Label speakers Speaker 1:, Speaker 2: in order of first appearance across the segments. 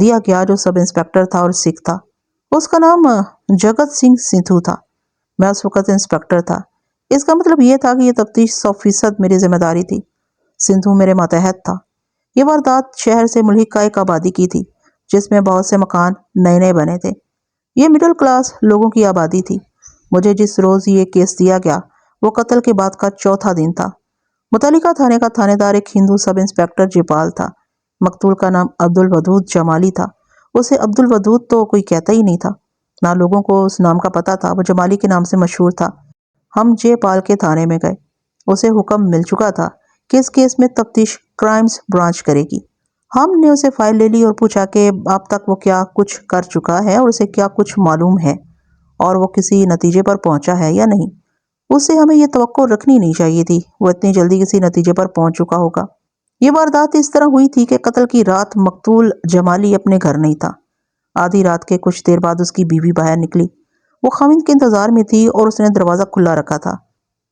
Speaker 1: دیا گیا جو سب انسپیکٹر تھا اور سکھ تھا۔ اس کا نام جگت سنگھ سندھو تھا۔ میں اس وقت انسپیکٹر تھا۔ اس کا مطلب یہ تھا کہ یہ تفتیش 100% میری ذمہ داری تھی۔ سندھو میرے ماتحت تھا۔ یہ واردات شہر سے ملحق ایک آبادی کی تھی جس میں بہت سے مکان نئے نئے بنے تھے۔ یہ مڈل کلاس لوگوں کی آبادی تھی۔ مجھے جس روز یہ کیس دیا گیا وہ قتل کے بعد کا چوتھا دن تھا۔ متعلقہ تھانے کا تھانے دار ایک ہندو سب انسپیکٹر جیپال تھا۔ مقتول کا نام عبد الودود جمالی تھا۔ اسے عبد الودود تو کوئی کہتا ہی نہیں تھا، نہ لوگوں کو اس نام کا پتہ تھا۔ وہ جمالی کے نام سے مشہور تھا۔ ہم جے پال کے تھانے میں گئے۔ اسے حکم مل چکا تھا کہ اس کیس میں تفتیش کرائمز برانچ کرے گی۔ ہم نے اسے فائل لے لی اور پوچھا کہ اب تک وہ کیا کچھ کر چکا ہے اور اسے کیا کچھ معلوم ہے اور وہ کسی نتیجے پر پہنچا ہے یا نہیں۔ اس سے ہمیں یہ توقع رکھنی نہیں چاہیے تھی وہ اتنی جلدی کسی نتیجے پر پہنچ چکا ہوگا۔ یہ واردات اس طرح ہوئی تھی کہ قتل کی رات مقتول جمالی اپنے گھر نہیں تھا۔ آدھی رات کے کچھ دیر بعد اس کی بیوی باہر نکلی۔ وہ خاوند کے انتظار میں تھی اور اس نے دروازہ کھلا رکھا تھا۔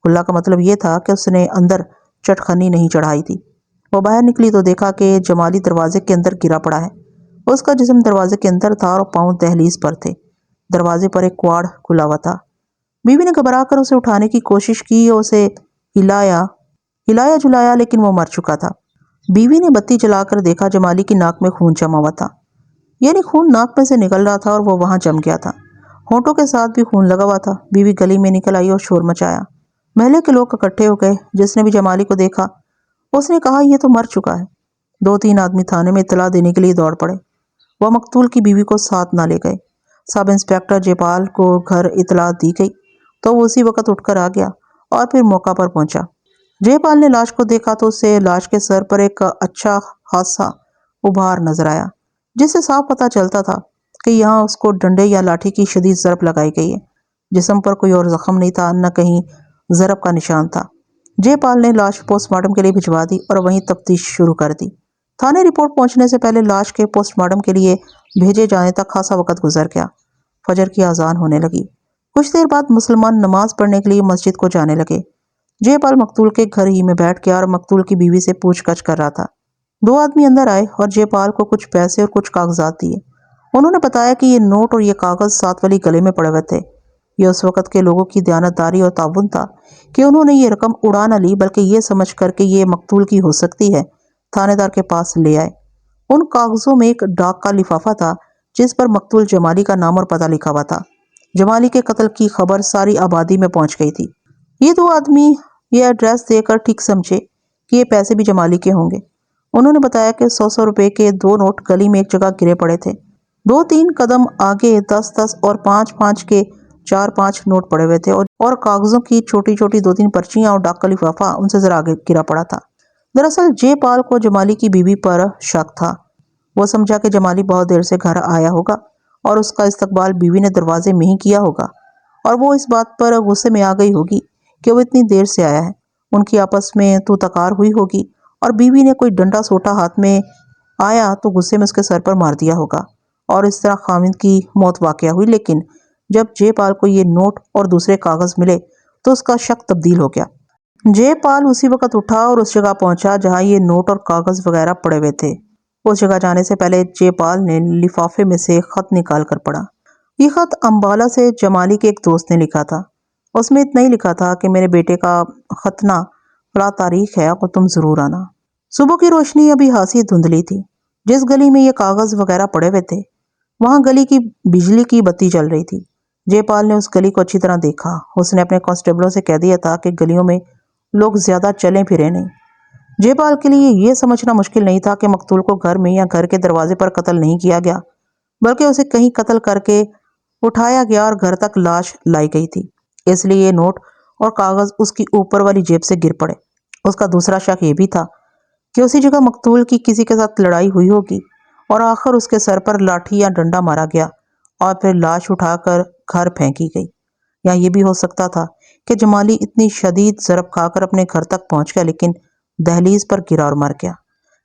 Speaker 1: کھلا کا مطلب یہ تھا کہ اس نے اندر چٹخنی نہیں چڑھائی تھی۔ وہ باہر نکلی تو دیکھا کہ جمالی دروازے کے اندر گرا پڑا ہے۔ اس کا جسم دروازے کے اندر تھا اور پاؤں دہلیز پر تھے۔ دروازے پر ایک کواڑ کھلا ہوا تھا۔ بیوی نے گھبرا کر اسے اٹھانے کی کوشش کی اور اسے ہلایا جلایا لیکن وہ مر چکا تھا۔ بیوی نے بتی جلا کر دیکھا جمالی کی ناک میں خون جما ہوا تھا، یعنی خون ناک میں سے نکل رہا تھا اور وہ وہاں جم گیا تھا۔ ہونٹوں کے ساتھ بھی خون لگا ہوا تھا۔ بیوی گلی میں نکل آئی اور شور مچایا۔ محلے کے لوگ اکٹھے ہو گئے۔ جس نے بھی جمالی کو دیکھا اس نے کہا یہ تو مر چکا ہے۔ 2-3 آدمی تھانے میں اطلاع دینے کے لیے دوڑ پڑے۔ وہ مقتول کی بیوی کو ساتھ نہ لے گئے۔ سب انسپیکٹر جےپال کو گھر اطلاع دی گئی تو وہ اسی وقت اٹھ کر آ گیا اور پھر موقع پر پہنچا۔ جےپال نے لاش کو دیکھا تو اسے لاش کے سر پر ایک اچھا خاصا ابھار نظر آیا جس سے صاف پتہ چلتا تھا کہ یہاں اس کو ڈنڈے یا لاٹھی کی شدید ضرب لگائی گئی ہے۔ جسم پر کوئی اور زخم نہیں تھا، نہ کہیں ضرب کا نشان تھا۔ جے پال نے لاش پوسٹ مارٹم کے لیے بھجوا دی اور وہیں تفتیش شروع کر دی۔ تھانے رپورٹ پہنچنے سے پہلے لاش کے پوسٹ مارٹم کے لیے بھیجے جانے تک خاصا وقت گزر گیا۔ فجر کی اذان ہونے لگی۔ کچھ دیر بعد مسلمان نماز پڑھنے کے لیے مسجد کو جانے لگے۔ جے پال مقتول کے گھر ہی میں بیٹھ گیا اور مقتول کی بیوی سے پوچھ گچھ کر رہا تھا۔ 2 آدمی اندر آئے اور جے پال کو کچھ پیسے اور کچھ کاغذات دیے۔ انہوں نے بتایا کہ یہ نوٹ اور یہ کاغذ ساتھ والی گلے میں پڑے ہوئے تھے۔ یہ اس وقت کے لوگوں کی دیانتداری اور تعاون تھا کہ انہوں نے یہ رقم اڑا نہ لی بلکہ یہ سمجھ کر کہ یہ مقتول کی ہو سکتی ہے تھانے دار کے پاس لے آئے۔ ان کاغذوں میں ایک ڈاک کا لفافہ تھا جس پر مقتول جمالی کا نام اور پتہ لکھا ہوا تھا۔ جمالی کے قتل کی خبر ساری آبادی میں پہنچ گئی تھی۔ یہ 2 آدمی یہ ایڈریس دے کر ٹھیک سمجھے کہ یہ پیسے بھی جمالی کے ہوں گے۔ انہوں نے بتایا کہ 100 روپے کے 2 نوٹ گلی میں ایک جگہ گرے پڑے تھے۔ 2-3 قدم آگے 10-10 اور 5-5 کے 4-5 نوٹ پڑے ہوئے تھے اور کاغذوں کی چھوٹی چھوٹی 2-3 پرچیاں اور ڈاک کا لفافہ ان سے ذرا آگے گرا پڑا تھا۔ دراصل جے پال کو جمالی کی بیوی پر شک تھا۔ وہ سمجھا کہ جمالی بہت دیر سے گھر آیا ہوگا اور اس کا استقبال بیوی نے دروازے میں ہی کیا ہوگا اور وہ اس بات پر غصے میں آ گئی ہوگی کہ وہ اتنی دیر سے آیا ہے۔ ان کی آپس میں تو تکار ہوئی ہوگی اور بیوی نے کوئی ڈنڈا سوٹا ہاتھ میں آیا تو غصے میں اس کے سر پر مار دیا ہوگا اور اس طرح خاوند کی موت واقع ہوئی۔ لیکن جب جے پال کو یہ نوٹ اور دوسرے کاغذ ملے تو اس کا شک تبدیل ہو گیا۔ جے پال اسی وقت اٹھا اور اس جگہ پہنچا جہاں یہ نوٹ اور کاغذ وغیرہ پڑے ہوئے تھے۔ اس جگہ جانے سے پہلے جے پال نے لفافے میں سے خط نکال کر پڑھا۔ یہ خط امبالہ سے جمالی کے ایک دوست نے لکھا تھا۔ اس میں اتنا ہی لکھا تھا کہ میرے بیٹے کا ختنہ فلاں تاریخ ہے اور تم ضرور آنا۔ صبح کی روشنی ابھی خاصی دھندلی تھی۔ جس گلی میں یہ کاغذ وغیرہ پڑے ہوئے تھے وہاں گلی کی بجلی کی بتی جل رہی تھی۔ جے پال نے اس گلی کو اچھی طرح دیکھا۔ اس نے اپنے کانسٹیبلوں سے کہہ دیا تھا کہ گلیوں میں لوگ زیادہ چلیں پھریں نہیں۔ جے پال کے لیے یہ سمجھنا مشکل نہیں تھا کہ مقتول کو گھر میں یا گھر کے دروازے پر قتل نہیں کیا گیا بلکہ اسے کہیں قتل کر کے اٹھایا گیا اور گھر تک لاش لائی گئی تھی۔ اس لیے یہ نوٹ اور کاغذ اس کی اوپر والی جیب سے گر پڑے۔ اس کا دوسرا شک یہ بھی تھا کہ اسی جگہ مقتول کی کسی کے ساتھ لڑائی ہوئی ہوگی اور آخر اس کے سر پر لاٹھی یا ڈنڈا مارا گیا اور پھر لاش اٹھا کر گھر پھینکی گئی۔ یا یہ بھی ہو سکتا تھا کہ جمالی اتنی شدید ضرب کھا کر اپنے گھر تک پہنچ گیا لیکن دہلیز پر گرا اور مر گیا۔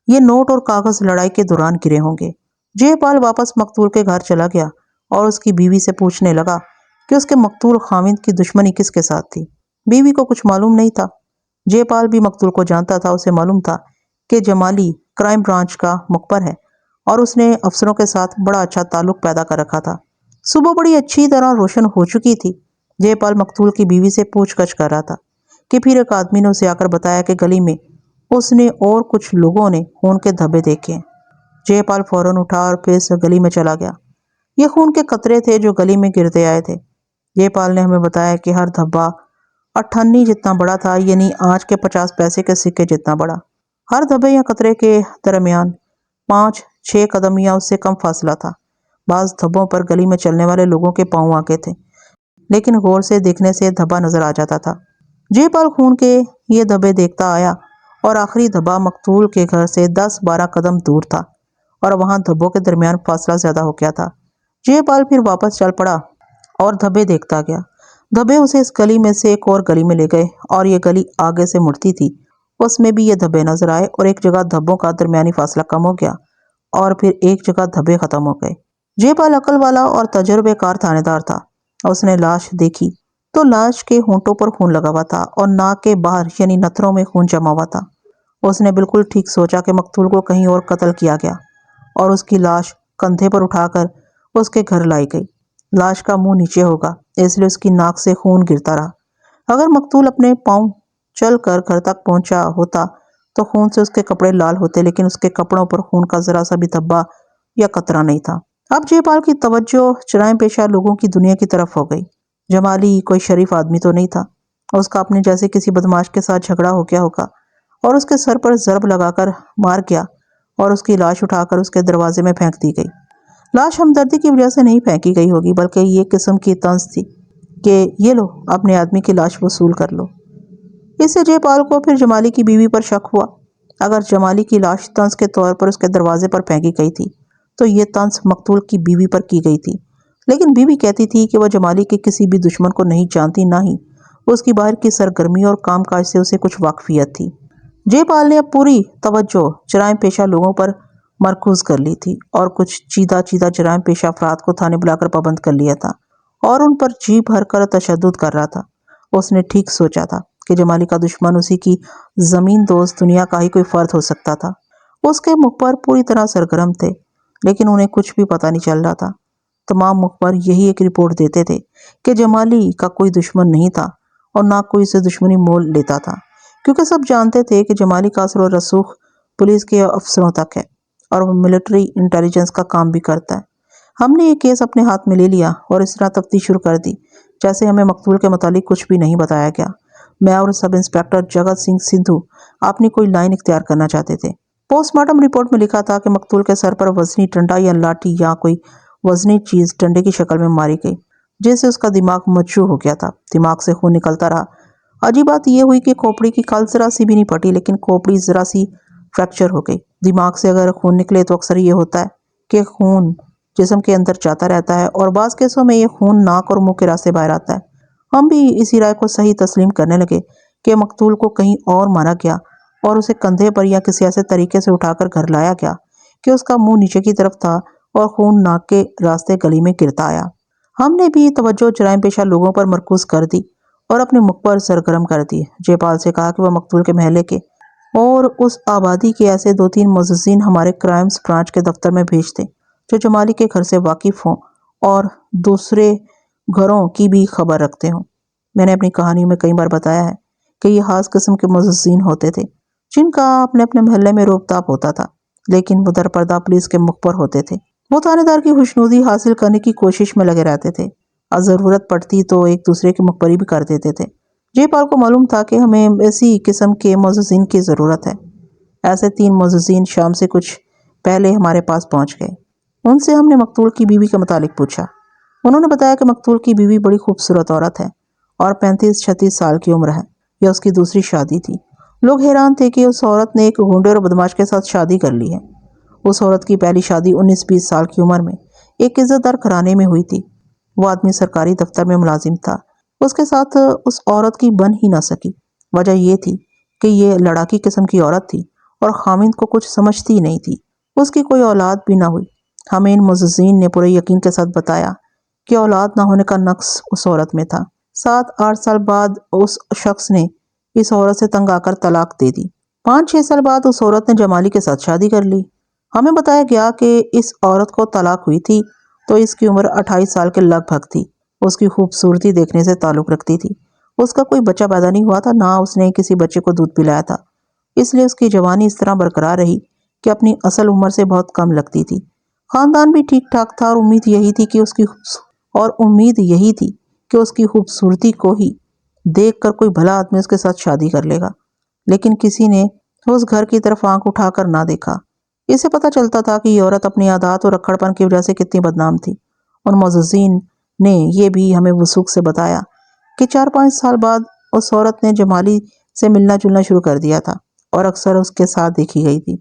Speaker 1: یہ نوٹ اور کاغذ لڑائی کے دوران گرے ہوں گے۔ جے پال واپس مقتول کے گھر چلا گیا اور اس کی بیوی سے پوچھنے لگا کہ اس کے مقتول خاوند کی دشمنی کس کے ساتھ تھی۔ بیوی کو کچھ معلوم نہیں تھا۔ جے پال بھی مقتول کو جانتا تھا۔ اسے معلوم تھا کہ جمالی کرائم برانچ کا مخبر ہے اور اس نے افسروں کے ساتھ بڑا اچھا تعلق پیدا کر رکھا تھا۔ صبح بڑی اچھی طرح روشن ہو چکی تھی۔ جے پال مقتول کی بیوی سے پوچھ گچھ کر رہا تھا کہ پھر ایک آدمی نے اسے آ کر بتایا کہ گلی میں اس نے اور کچھ لوگوں نے خون کے دھبے دیکھے ہیں۔ جے پال فوراً اٹھا اور پھر سے گلی میں چلا گیا۔ یہ خون کے قطرے تھے جو گلی میں گرتے آئے تھے۔ جے پال نے ہمیں بتایا کہ ہر دھبا 98 جتنا بڑا تھا، یعنی آج کے 50 پیسے کے سکے جتنا بڑا۔ ہر دھبے یا قطرے کے درمیان 5-6 قدم یا اس سے کم فاصلہ تھا۔ بعض دھبوں پر گلی میں چلنے والے لوگوں کے پاؤں آگے تھے، لیکن غور سے دیکھنے سے دھبا نظر آ جاتا تھا۔ جے پال خون کے یہ دھبے دیکھتا آیا اور آخری دھبا مقتول کے گھر سے 10-12 قدم دور تھا اور وہاں دھبوں کے درمیان فاصلہ زیادہ ہو گیا تھا۔ جے پال پھر واپس چل پڑا اور دھبے دیکھتا گیا۔ دھبے اسے اس گلی میں سے ایک اور گلی میں لے گئے اور یہ گلی آگے سے مڑتی تھی۔ اس میں بھی یہ دھبے نظر آئے اور ایک جگہ دھبوں کا درمیانی فاصلہ کم ہو گیا اور پھر ایک جگہ دھبے ختم ہو گئے۔ جے پال عقل والا اور تجربے کار تھانے دار تھا۔ اس نے لاش دیکھی تو لاش کے ہونٹوں پر خون لگا ہوا تھا اور ناک کے باہر یعنی نتھروں میں خون جمع ہوا تھا۔ اس نے بالکل ٹھیک سوچا کہ مقتول کو کہیں اور قتل کیا گیا اور اس کی لاش کندھے پر اٹھا کر اس کے گھر لائی گئی۔ لاش کا منہ نیچے ہوگا، اس لیے اس کی ناک سے خون گرتا رہا۔ اگر مقتول اپنے پاؤں چل کر گھر تک پہنچا ہوتا تو خون سے اس کے کپڑے لال ہوتے، لیکن اس کے کپڑوں پر خون کا ذرا سا بھی دھبا یا قطرہ نہیں تھا۔ اب جے پال کی توجہ جرائم پیشہ لوگوں کی دنیا کی طرف ہو گئی۔ جمالی کوئی شریف آدمی تو نہیں تھا۔ اس کا اپنے جیسے کسی بدماش کے ساتھ جھگڑا ہو گیا ہوگا اور اس کے سر پر ضرب لگا کر مار گیا اور اس کی لاش اٹھا کر اس کے دروازے میں پھینک دی گئی۔ لاش ہمدردی کی وجہ سے نہیں پھینکی گئی ہوگی، بلکہ یہ قسم کی طنز تھی کہ یہ لو اپنے آدمی کی لاش وصول کر لو۔ اس سے جے پال کو پھر جمالی کی بیوی پر شک ہوا۔ اگر جمالی کی لاش طنز کے طور پر اس کے دروازے پر پھینکی گئی تھی تو یہ طنز مقتول کی بیوی پر کی گئی تھی، لیکن بیوی کہتی تھی کہ وہ جمالی کے کسی بھی دشمن کو نہیں جانتی، نہ ہی اس کی باہر کی سرگرمی اور کام کاج سے اسے کچھ واقفیت تھی۔ جے پال نے اب پوری توجہ جرائم پیشہ لوگوں پر مرکوز کر لی تھی اور کچھ چیدہ جرائم پیشہ افراد کو تھانے بلا کر پابند کر لیا تھا اور ان پر جی بھر کر تشدد کر رہا تھا۔ اس نے ٹھیک سوچا تھا کہ جمالی کا دشمن اسی کی زمین دوست دنیا کا ہی کوئی فرد ہو سکتا تھا۔ اس کے مخبر پوری طرح سرگرم تھے، لیکن انہیں کچھ بھی پتہ نہیں چل رہا تھا۔ تمام مخبر یہی ایک رپورٹ دیتے تھے کہ جمالی کا کوئی دشمن نہیں تھا اور نہ کوئی اسے دشمنی مول لیتا تھا، کیونکہ سب جانتے تھے کہ جمالی کا اثر و رسوخ پولیس کے افسروں تک ہے اور وہ ملٹری انٹیلیجنس کا کام بھی کرتا ہے۔ ہم نے یہ کیس اپنے ہاتھ میں لے لیا اور اس طرح تفتیش شروع کر دی جیسے ہمیں مقتول کے متعلق کچھ بھی نہیں بتایا گیا۔ میں اور سب انسپکٹر جگت سنگھ سندھو اپنی کوئی لائن اختیار کرنا چاہتے تھے۔ پوسٹ مارٹم رپورٹ میں لکھا تھا کہ مقتول کے سر پر وزنی ڈنڈا یا لاٹھی یا کوئی وزنی چیز ڈنڈے کی شکل میں ماری گئی، جس سے اس کا دماغ مجروح ہو گیا تھا۔ دماغ سے خون نکلتا رہا۔ عجیب بات یہ ہوئی کہ کھوپڑی کی کھال ذرا سی بھی نہیں پھٹی، لیکن کھوپڑی ذرا سی فریکچر ہو گئی۔ دماغ سے اگر خون نکلے تو اکثر یہ ہوتا ہے کہ خون جسم کے اندر جاتا رہتا ہے اور بعض کیسوں میں یہ خون ناک اور منہ کے راستے باہر آتا ہے۔ ہم بھی اسی رائے کو صحیح تسلیم کرنے لگے کہ مقتول کو کہیں اور مارا گیا اور اسے کندھے پر یا کسی ایسے طریقے سے اٹھا کر گھر لایا گیا کہ اس کا منہ نیچے کی طرف تھا اور خون ناک کے راستے گلی میں گرتا آیا۔ ہم نے بھی توجہ جرائم پیشہ لوگوں پر مرکوز کر دی اور اپنے مخبر سرگرم کر دی۔ جے پال سے کہا کہ وہ مقتول کے محلے کے اور اس آبادی کے ایسے 2-3 معززین ہمارے کرائمز برانچ کے دفتر میں بھیج دیں جو جمالی کے گھر سے واقف ہوں اور دوسرے گھروں کی بھی خبر رکھتے ہوں۔ میں نے اپنی کہانیوں میں کئی بار بتایا ہے کہ یہ خاص قسم کے معززین ہوتے تھے جن کا اپنے اپنے محلے میں روب تاب ہوتا تھا، لیکن وہ در پردہ پولیس کے مخبر ہوتے تھے۔ وہ تھانے دار کی خوشنودی حاصل کرنے کی کوشش میں لگے رہتے تھے اور ضرورت پڑتی تو ایک دوسرے کی مخبری بھی کر دیتے تھے۔ جے پال کو معلوم تھا کہ ہمیں ایسی قسم کے معززین کی ضرورت ہے۔ ایسے 3 معززین شام سے کچھ پہلے ہمارے پاس پہنچ گئے۔ ان سے ہم نے مقتول کی بیوی کے متعلق پوچھا۔ انہوں نے بتایا کہ مقتول کی بیوی بڑی خوبصورت عورت ہے اور 35-36 سال کی عمر ہے۔ یہ اس کی دوسری شادی تھی۔ لوگ حیران تھے کہ اس عورت نے ایک گونڈے اور بدماش کے ساتھ شادی کر لی ہے۔ اس عورت کی پہلی شادی 19-20 سال کی عمر میں ایک عزت دار گھرانے میں ہوئی تھی۔ وہ آدمی سرکاری دفتر میں ملازم تھا۔ اس کے ساتھ اس عورت کی بن ہی نہ سکی۔ وجہ یہ تھی کہ یہ لڑاکی قسم کی عورت تھی اور خاوند کو کچھ سمجھتی ہی نہیں تھی۔ اس کی کوئی اولاد بھی نہ ہوئی۔ ہمیں ان معززین نے پورے یقین کے ساتھ بتایا کہ اولاد نہ ہونے کا نقص اس عورت میں تھا۔ 7-8 سال بعد اس شخص نے اس عورت سے تنگ آ کر طلاق دے دی۔ 5-6 سال بعد اس عورت نے جمالی کے ساتھ شادی کر لی۔ ہمیں بتایا گیا کہ اس عورت کو طلاق ہوئی تھی تو اس کی عمر 28 سال کے لگ بھگ تھی۔ اس کی خوبصورتی دیکھنے سے تعلق رکھتی تھی۔ اس کا کوئی بچہ پیدا نہیں ہوا تھا، نہ اس نے کسی بچے کو دودھ پلایا تھا، اس لیے اس کی جوانی اس طرح برقرار رہی کہ اپنی اصل عمر سے بہت کم لگتی تھی۔ خاندان بھی ٹھیک ٹھاک تھا اور امید یہی تھی کہ اس کی خوبصورتی کو ہی دیکھ کر کوئی بھلا آدمی اس کے ساتھ شادی کر لے گا، لیکن کسی نے اس گھر کی طرف آنکھ اٹھا کر نہ دیکھا۔ اسے پتہ چلتا تھا کہ یہ عورت اپنی عادات اور اکڑ پن کی وجہ سے کتنی بدنام تھی۔ ان معززین نے یہ بھی ہمیں وثوق سے بتایا کہ 4-5 سال بعد اس عورت نے جمالی سے ملنا جلنا شروع کر دیا تھا اور اکثر اس کے ساتھ دیکھی گئی تھی۔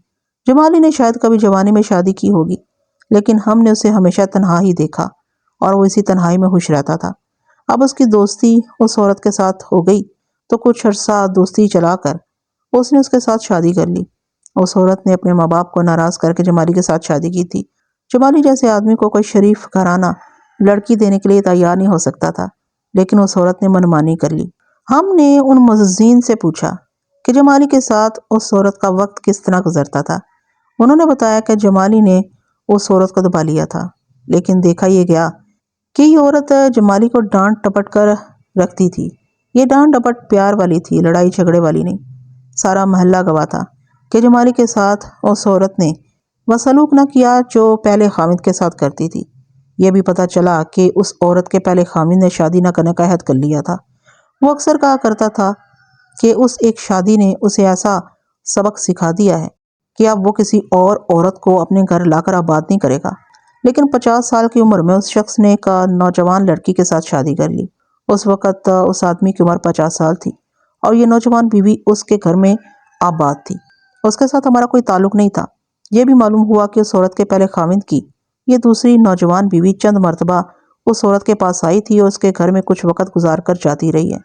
Speaker 1: جمالی نے شاید کبھی جوانی میں شادی کی ہوگی، لیکن ہم نے اسے ہمیشہ تنہا ہی دیکھا اور وہ اسی تنہائی میں خوش رہتا تھا۔ اب اس کی دوستی اس عورت کے ساتھ ہو گئی تو کچھ عرصہ دوستی چلا کر اس نے اس کے ساتھ شادی کر لی۔ اس عورت نے اپنے ماں باپ کو ناراض کر کے جمالی کے ساتھ شادی کی تھی۔ جمالی جیسے آدمی کو کوئی شریف گھرانہ لڑکی دینے کے لیے تیار نہیں ہو سکتا تھا، لیکن اس عورت نے منمانی کر لی۔ ہم نے ان معززین سے پوچھا کہ جمالی کے ساتھ اس عورت کا وقت کس طرح گزرتا تھا۔ انہوں نے بتایا کہ جمالی نے اس عورت کو دبا لیا تھا، لیکن دیکھا یہ گیا کہ یہ عورت جمالی کو ڈانٹ ٹپٹ کر رکھتی تھی۔ یہ ڈانٹ ٹپٹ پیار والی تھی، لڑائی جھگڑے والی نہیں۔ سارا محلہ گواہ تھا کہ جمالی کے ساتھ اس عورت نے وہ سلوک نہ کیا جو پہلے خامد کے ساتھ کرتی تھی۔ یہ بھی پتہ چلا کہ اس عورت کے پہلے خامد نے شادی نہ کرنے کا عہد کر لیا تھا۔ وہ اکثر کہا کرتا تھا کہ اس ایک شادی نے اسے ایسا سبق سکھا دیا ہے کہ اب وہ کسی اور عورت کو اپنے گھر لا کر آباد نہیں کرے گا۔ لیکن 50 سال کی عمر میں اس شخص نے ایک نوجوان لڑکی کے ساتھ شادی کر لی۔ اس وقت اس آدمی کی عمر 50 سال تھی اور یہ نوجوان بیوی اس کے گھر میں آباد تھی۔ اس کے ساتھ ہمارا کوئی تعلق نہیں تھا۔ یہ بھی معلوم ہوا کہ اس عورت کے پہلے خاوند کی یہ دوسری نوجوان بیوی چند مرتبہ اس عورت کے پاس آئی تھی اور اس کے گھر میں کچھ وقت گزار کر جاتی رہی ہے۔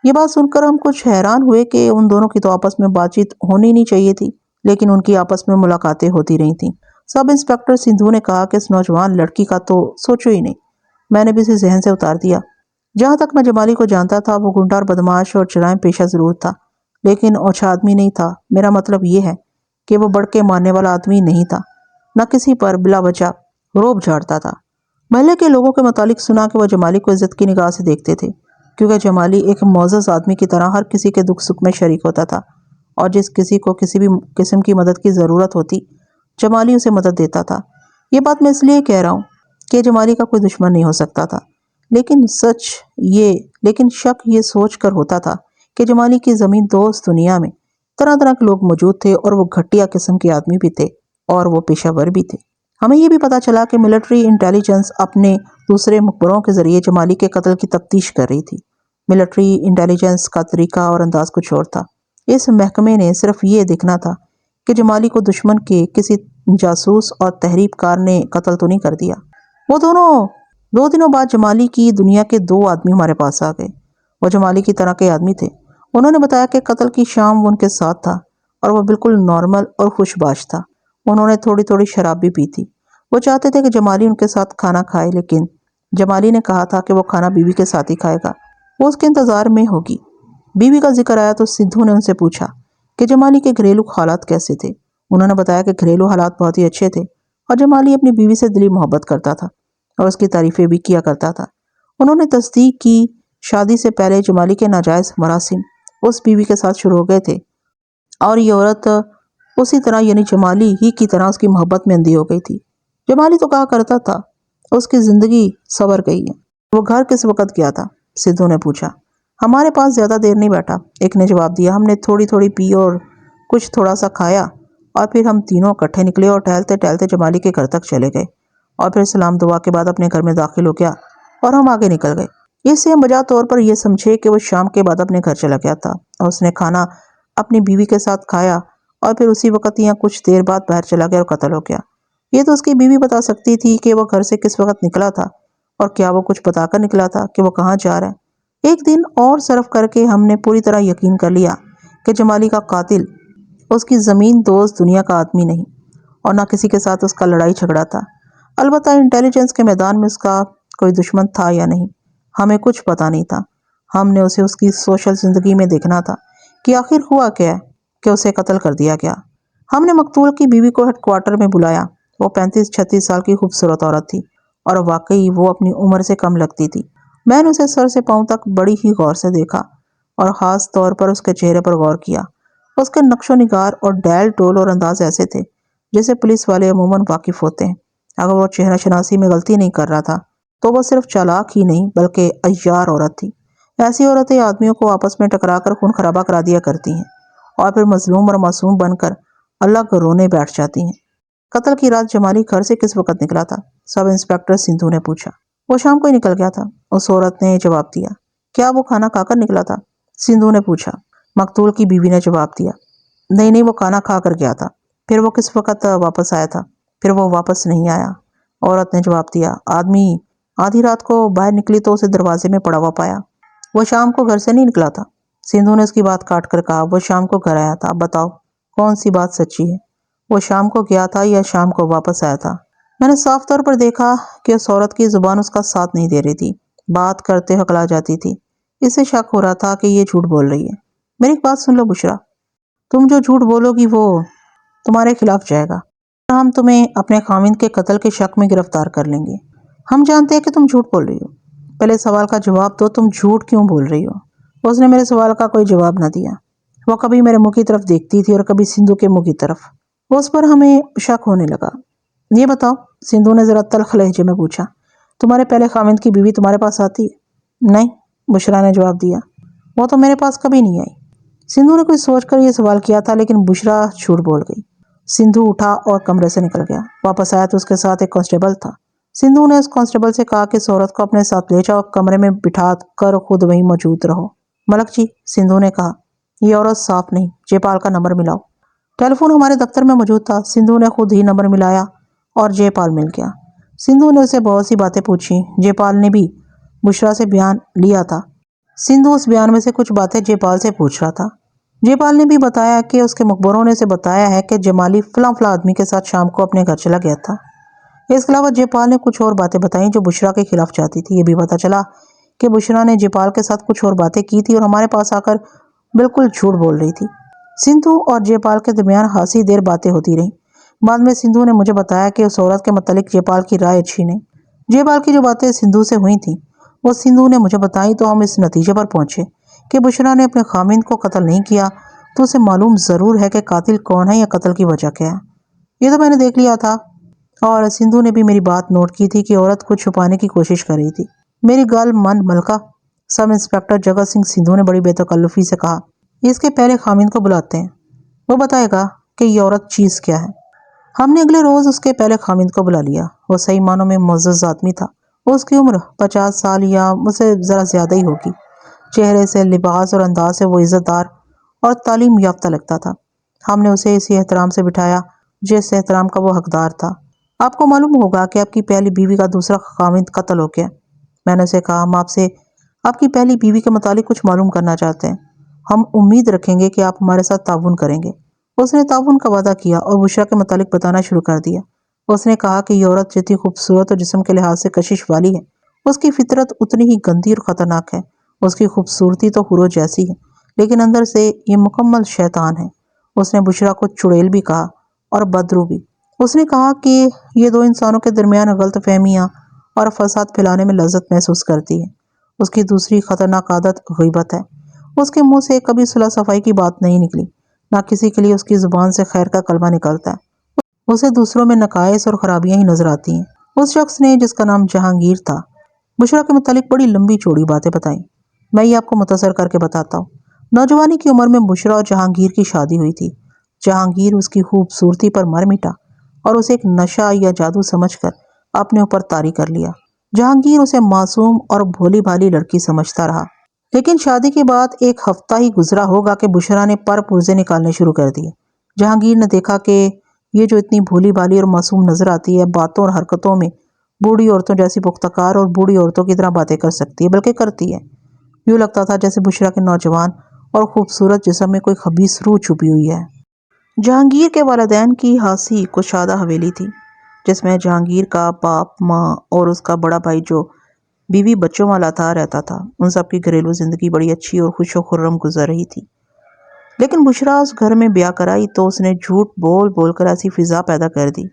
Speaker 1: یہ بات سن کر ہم کچھ حیران ہوئے کہ ان دونوں کی تو آپس میں بات چیت ہونی نہیں چاہیے تھی، لیکن ان کی آپس میں ملاقاتیں ہوتی رہی تھیں۔ سب انسپکٹر سندھو نے کہا کہ اس نوجوان لڑکی کا تو سوچو ہی نہیں، میں نے بھی اسے ذہن سے اتار دیا۔ جہاں تک میں جمالی کو جانتا تھا وہ گنڈا اور بدمعاش اور جرائم پیشہ ضرور تھا، لیکن اوچھا آدمی نہیں تھا۔ میرا مطلب یہ ہے کہ وہ بڑھ کے مارنے والا آدمی نہیں تھا، نہ کسی پر بلا وجہ روب جھاڑتا تھا۔ محلے کے لوگوں کے متعلق سنا کہ وہ جمالی کو عزت کی نگاہ سے دیکھتے تھے، کیونکہ جمالی ایک معزز آدمی کی طرح ہر کسی کے دکھ سکھ میں شریک ہوتا تھا، اور جس کسی کو کسی بھی قسم کی مدد کی ضرورت ہوتی جمالی اسے مدد دیتا تھا۔ یہ بات میں اس لیے کہہ رہا ہوں کہ جمالی کا کوئی دشمن نہیں ہو سکتا تھا، لیکن شک یہ سوچ کر ہوتا تھا کہ جمالی کی زمین دوست دنیا میں طرح طرح کے لوگ موجود تھے، اور وہ گھٹیا قسم کے آدمی بھی تھے اور وہ پیشہ ور بھی تھے۔ ہمیں یہ بھی پتا چلا کہ ملٹری انٹیلیجنس اپنے دوسرے مخبروں کے ذریعے جمالی کے قتل کی تفتیش کر رہی تھی۔ ملٹری انٹیلیجنس کا طریقہ اور انداز کچھ اور تھا۔ اس محکمے نے صرف یہ دیکھنا تھا کہ جمالی کو دشمن کے کسی جاسوس اور تحریب کار نے قتل تو نہیں کر دیا۔ وہ دو دنوں بعد جمالی کی دنیا کے 2 آدمی ہمارے پاس آ گئے۔ وہ جمالی کی طرح کے آدمی تھے۔ انہوں نے بتایا کہ قتل کی شام وہ ان کے ساتھ تھا اور وہ بالکل نارمل اور خوش باش تھا۔ انہوں نے تھوڑی تھوڑی شراب بھی پی تھی۔ وہ چاہتے تھے کہ جمالی ان کے ساتھ کھانا کھائے، لیکن جمالی نے کہا تھا کہ وہ کھانا بیوی کے ساتھ ہی کھائے گا، وہ اس کے انتظار میں ہوگی۔ بیوی کا ذکر آیا تو سدھو نے ان سے پوچھا کہ جمالی کے گھریلو حالات کیسے تھے۔ انہوں نے بتایا کہ گھریلو حالات بہت ہی اچھے تھے اور جمالی اپنی بیوی سے دلی محبت کرتا تھا اور اس کی تعریفیں بھی کیا کرتا تھا۔ انہوں نے تصدیق کی شادی سے پہلے جمالی کے ناجائز مراسم اس بیوی کے ساتھ شروع ہو گئے تھے، اور یہ عورت اسی طرح یعنی جمالی ہی کی طرح اس کی محبت میں اندھی ہو گئی تھی۔ جمالی تو کہا کرتا تھا اس کی زندگی سنور گئی ہے۔ وہ گھر کس وقت گیا تھا؟ سدھو نے پوچھا۔ ہمارے پاس زیادہ دیر نہیں بیٹھا، ایک نے جواب دیا۔ ہم نے تھوڑی تھوڑی پی اور کچھ تھوڑا سا کھایا، اور پھر ہم تینوں اکٹھے نکلے اور ٹہلتے ٹہلتے جمالی کے گھر تک چلے گئے، اور پھر سلام دعا کے بعد اپنے گھر میں داخل ہو گیا اور ہم آگے نکل گئے۔ اس سے ہم بجا طور پر یہ سمجھے کہ وہ شام کے بعد اپنے گھر چلا گیا تھا اور اس نے کھانا اپنی بیوی کے ساتھ کھایا اور پھر اسی وقت یا کچھ دیر بعد باہر چلا گیا اور قتل ہو گیا۔ یہ تو اس کی بیوی بتا سکتی تھی کہ وہ گھر سے کس وقت نکلا تھا، اور کیا وہ کچھ بتا کر نکلا تھا کہ وہ کہاں جا رہا ہے۔ ایک دن اور صرف کر کے ہم نے پوری طرح یقین کر لیا کہ جمالی کا قاتل اس کی زمین دوست دنیا کا آدمی نہیں، اور نہ کسی کے ساتھ اس کا لڑائی جھگڑا تھا۔ البتہ انٹیلیجنس کے میدان میں اس کا کوئی دشمن تھا یا نہیں، ہمیں کچھ پتا نہیں تھا۔ ہم نے اسے اس کی سوشل زندگی میں دیکھنا تھا کہ آخر ہوا کیا ہے کہ اسے قتل کر دیا گیا۔ ہم نے مقتول کی بیوی کو ہیڈ کوارٹر میں بلایا۔ وہ 35-36 سال کی خوبصورت عورت تھی اور واقعی وہ اپنی عمر سے کم لگتی تھی۔ میں نے اسے سر سے پاؤں تک بڑی ہی غور سے دیکھا اور خاص طور پر اس کے چہرے پر غور کیا۔ اس کے نقش و نگار اور ڈیل ڈول اور انداز ایسے تھے جیسے پولیس والے عموماً واقف ہوتے ہیں۔ اگر وہ چہرہ شناسی میں غلطی نہیں کر رہا تھا تو وہ صرف چالاک ہی نہیں بلکہ عیار عورت تھی۔ ایسی عورتیں آدمیوں کو آپس میں ٹکرا کر خون خرابہ کرا دیا کرتی ہیں اور پھر مظلوم اور معصوم بن کر اللہ کو رونے بیٹھ جاتی ہیں۔ قتل کی رات جمالی گھر سے کس وقت نکلا تھا؟ سب انسپکٹر سندھو نے پوچھا۔ وہ شام کو ہی نکل گیا تھا، اس عورت نے جواب دیا۔ کیا وہ کھانا کھا کر نکلا تھا؟ سندھو نے پوچھا۔ مقتول کی بیوی نے جواب دیا۔ نہیں، وہ کھانا کھا کر گیا تھا۔ پھر وہ کس وقت واپس آیا تھا؟ پھر وہ واپس نہیں آیا، عورت نے جواب دیا۔ آدمی آدھی رات کو باہر نکلی تو اسے دروازے میں پڑا ہوا پایا۔ وہ شام کو گھر سے نہیں نکلا تھا۔ سندھو نے اس کی بات کاٹ کر کہا۔ وہ شام کو گھر آیا تھا۔ اب بتاؤ کون سی بات سچی ہے؟ وہ شام کو گیا تھا یا شام کو واپس آیا تھا؟ میں نے صاف طور پر دیکھا کہ اس عورت کی زبان اس کا ساتھ نہیں دے رہی تھی، بات کرتے ہکلا جاتی تھی۔ اسے شک ہو رہا تھا کہ یہ جھوٹ بول رہی ہے۔ میری ایک بات سن لو بشرا، تم جو جھوٹ بولو گی وہ تمہارے خلاف جائے گا۔ ہم تمہیں اپنے خاوند کے قتل کے شک میں گرفتار کر لیں گے۔ ہم جانتے ہیں کہ تم جھوٹ بول رہی ہو۔ پہلے سوال کا جواب دو، تم جھوٹ کیوں بول رہی ہو؟ اس نے میرے سوال کا کوئی جواب نہ دیا۔ وہ کبھی میرے منہ کی طرف دیکھتی تھی اور کبھی سندھو کے منہ کی طرف۔ اس پر ہمیں شک ہونے لگا۔ یہ بتاؤ، سندھو نے ذرا تلخ لہجے میں پوچھا، تمہارے پہلے خاوند کی بیوی تمہارے پاس آتی ہے؟ نہیں، بشرا نے جواب دیا، وہ تو میرے پاس کبھی نہیں آئی۔ سندھو نے کچھ سوچ کر یہ سوال کیا تھا لیکن بشرا جھوٹ بول گئی۔ سندھو اٹھا اور کمرے سے نکل گیا۔ واپس آیا تو اس کے ساتھ ایک کانسٹیبل تھا۔ سندھو نے اس کانسٹیبل سے کہا کہ اس عورت کو اپنے ساتھ لے جاؤ، کمرے میں بٹھا کر خود وہیں موجود رہو۔ ملک جی، سندھو نے کہا، یہ عورت صاف نہیں، جے پال کا نمبر ملاؤ۔ ٹیلی فون ہمارے دفتر میں موجود تھا۔ سندھو نے خود ہی نمبر ملایا اور جے پال مل گیا۔ سندھو نے اسے بہت سی باتیں پوچھی۔ جے پال نے بھی بشرا سے بیان لیا تھا۔ سندھو اس بیان میں سے کچھ باتیں جے پال سے پوچھ رہا تھا۔ جے پال نے بھی بتایا کہ اس کے مخبروں نے اسے بتایا ہے کہ جمالی فلاں آدمی کے ساتھ شام کو اپنے گھر چلا گیا تھا۔ اس کے علاوہ جے پال نے کچھ اور باتیں بتائیں جو بشرا کے خلاف جاتی تھی۔ یہ بھی پتہ چلا کہ بشرا نے جے پال کے ساتھ کچھ اور باتیں کی تھی اور ہمارے پاس آ کر بالکل جھوٹ بول رہی تھی۔ سندھو اور جے پال کے درمیان خاصی دیر باتیں ہوتی رہیں۔ بعد میں سندھو نے مجھے بتایا کہ اس عورت کے متعلق جے پال کی رائے اچھی نہیں۔ جے پال کی جو باتیں سندھو سے ہوئی تھیں وہ سندھو نے مجھے بتائی تو ہم اس نتیجے پر پہنچے کہ بشرا نے اپنے خاوند کو قتل نہیں کیا تو اسے معلوم ضرور ہے کہ قاتل کون ہے یا قتل کی وجہ کیا ہے۔ یہ تو میں نے دیکھ لیا تھا اور سندھو نے بھی میری بات نوٹ کی تھی کہ عورت کو چھپانے کی کوشش کر رہی تھی۔ میری گال من ملکہ، سب انسپکٹر جگت سنگھ سندھو نے بڑی بے تکلفی سے کہا، اس کے پہلے خاوند کو بلاتے ہیں، وہ بتائے گا کہ یہ عورت چیز کیا ہے۔ ہم نے اگلے روز اس کے پہلے خاوند کو بلا لیا۔ وہ صحیح معنوں میں معزز آدمی تھا۔ اس کی عمر 50 سال یا مجھ سے ذرا زیادہ ہی ہوگی۔ چہرے سے، لباس اور انداز سے وہ عزت دار اور تعلیم یافتہ لگتا تھا۔ ہم نے اسے اسی احترام سے بٹھایا جس احترام کا وہ حقدار تھا۔ آپ کو معلوم ہوگا کہ آپ کی پہلی بیوی کا دوسرا خاوند قتل ہو گیا۔ میں نے اسے کہا، ہم آپ سے آپ کی پہلی بیوی کے متعلق کچھ معلوم کرنا چاہتے ہیں۔ ہم امید رکھیں گے کہ آپ ہمارے ساتھ تعاون کریں گے۔ اس نے تعاون کا وعدہ کیا اور بشرا کے متعلق بتانا شروع کر دیا۔ اس نے کہا کہ یہ عورت جتنی خوبصورت اور جسم کے لحاظ سے کشش والی ہے، اس کی فطرت اتنی ہی گندی اور خطرناک ہے۔ اس کی خوبصورتی تو حوروں جیسی ہے لیکن اندر سے یہ مکمل شیطان ہے۔ اس نے بشرا کو چڑیل بھی کہا اور بدرو بھی۔ اس نے کہا کہ یہ دو انسانوں کے درمیان غلط فہمیاں اور فساد پھیلانے میں لذت محسوس کرتی ہے۔ اس کی دوسری خطرناک عادت غیبت ہے۔ اس کے منہ سے کبھی صلح صفائی کی بات نہیں نکلی، نہ کسی کے لیے اس کی زبان سے خیر کا کلمہ نکلتا ہے۔ اسے دوسروں میں نقائص اور خرابیاں ہی نظر آتی ہیں۔ اس شخص نے جس کا نام جہانگیر تھا بشرا کے متعلق بڑی لمبی چوڑی باتیں بتائیں۔ میں یہ آپ کو مختصر کر کے بتاتا ہوں۔ نوجوانی کی عمر میں بشرا اور جہانگیر کی شادی ہوئی تھی۔ جہانگیر اس کی خوبصورتی پر مر مٹا اور اسے ایک نشہ یا جادو سمجھ کر اپنے اوپر طاری کر لیا۔ جہانگیر اسے معصوم اور بھولی بھالی لڑکی سمجھتا رہا، لیکن شادی کے بعد ایک ہفتہ ہی گزرا ہوگا کہ بشرا نے پر پرزے نکالنے شروع کر دیے۔ جہانگیر نے دیکھا کہ یہ جو اتنی بھولی بھالی اور معصوم نظر آتی ہے، باتوں اور حرکتوں میں بوڑھی عورتوں جیسی پختہ کار اور بوڑھی عورتوں کی طرح باتیں کر سکتی ہے، بلکہ کرتی ہے۔ یوں لگتا تھا جیسے بشرا کے نوجوان اور خوبصورت جسم میں کوئی خبیث روح چھپی ہوئی ہے۔ جہانگیر کے والدین کی خاصی کشادہ حویلی تھی جس میں جہانگیر کا باپ، ماں اور اس کا بڑا بھائی جو بیوی بچوں والا تھا رہتا تھا۔ ان سب کی گھریلو زندگی بڑی اچھی اور خوش و خرم گزر رہی تھی۔ لیکن بشرا اس گھر میں بیاہ کرائی تو اس نے جھوٹ بول بول کر ایسی فضا پیدا کر دی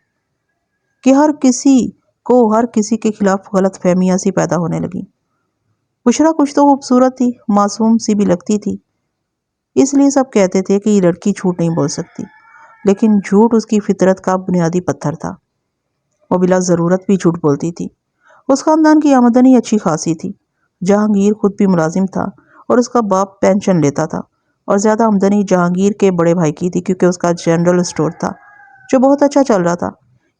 Speaker 1: کہ ہر کسی کے خلاف غلط فہمیاں سی پیدا ہونے لگی۔ بشرا کچھ تو خوبصورت تھی، معصوم سی بھی لگتی تھی، اس لیے سب کہتے تھے کہ یہ لڑکی جھوٹ نہیں بول سکتی، لیکن جھوٹ اس کی فطرت کا بنیادی پتھر تھا۔ وہ بلا ضرورت بھی جھوٹ بولتی تھی۔ اس خاندان کی آمدنی اچھی خاصی تھی۔ جہانگیر خود بھی ملازم تھا اور اس کا باپ پینشن لیتا تھا، اور زیادہ آمدنی جہانگیر کے بڑے بھائی کی تھی کیونکہ اس کا جنرل اسٹور تھا جو بہت اچھا چل رہا تھا۔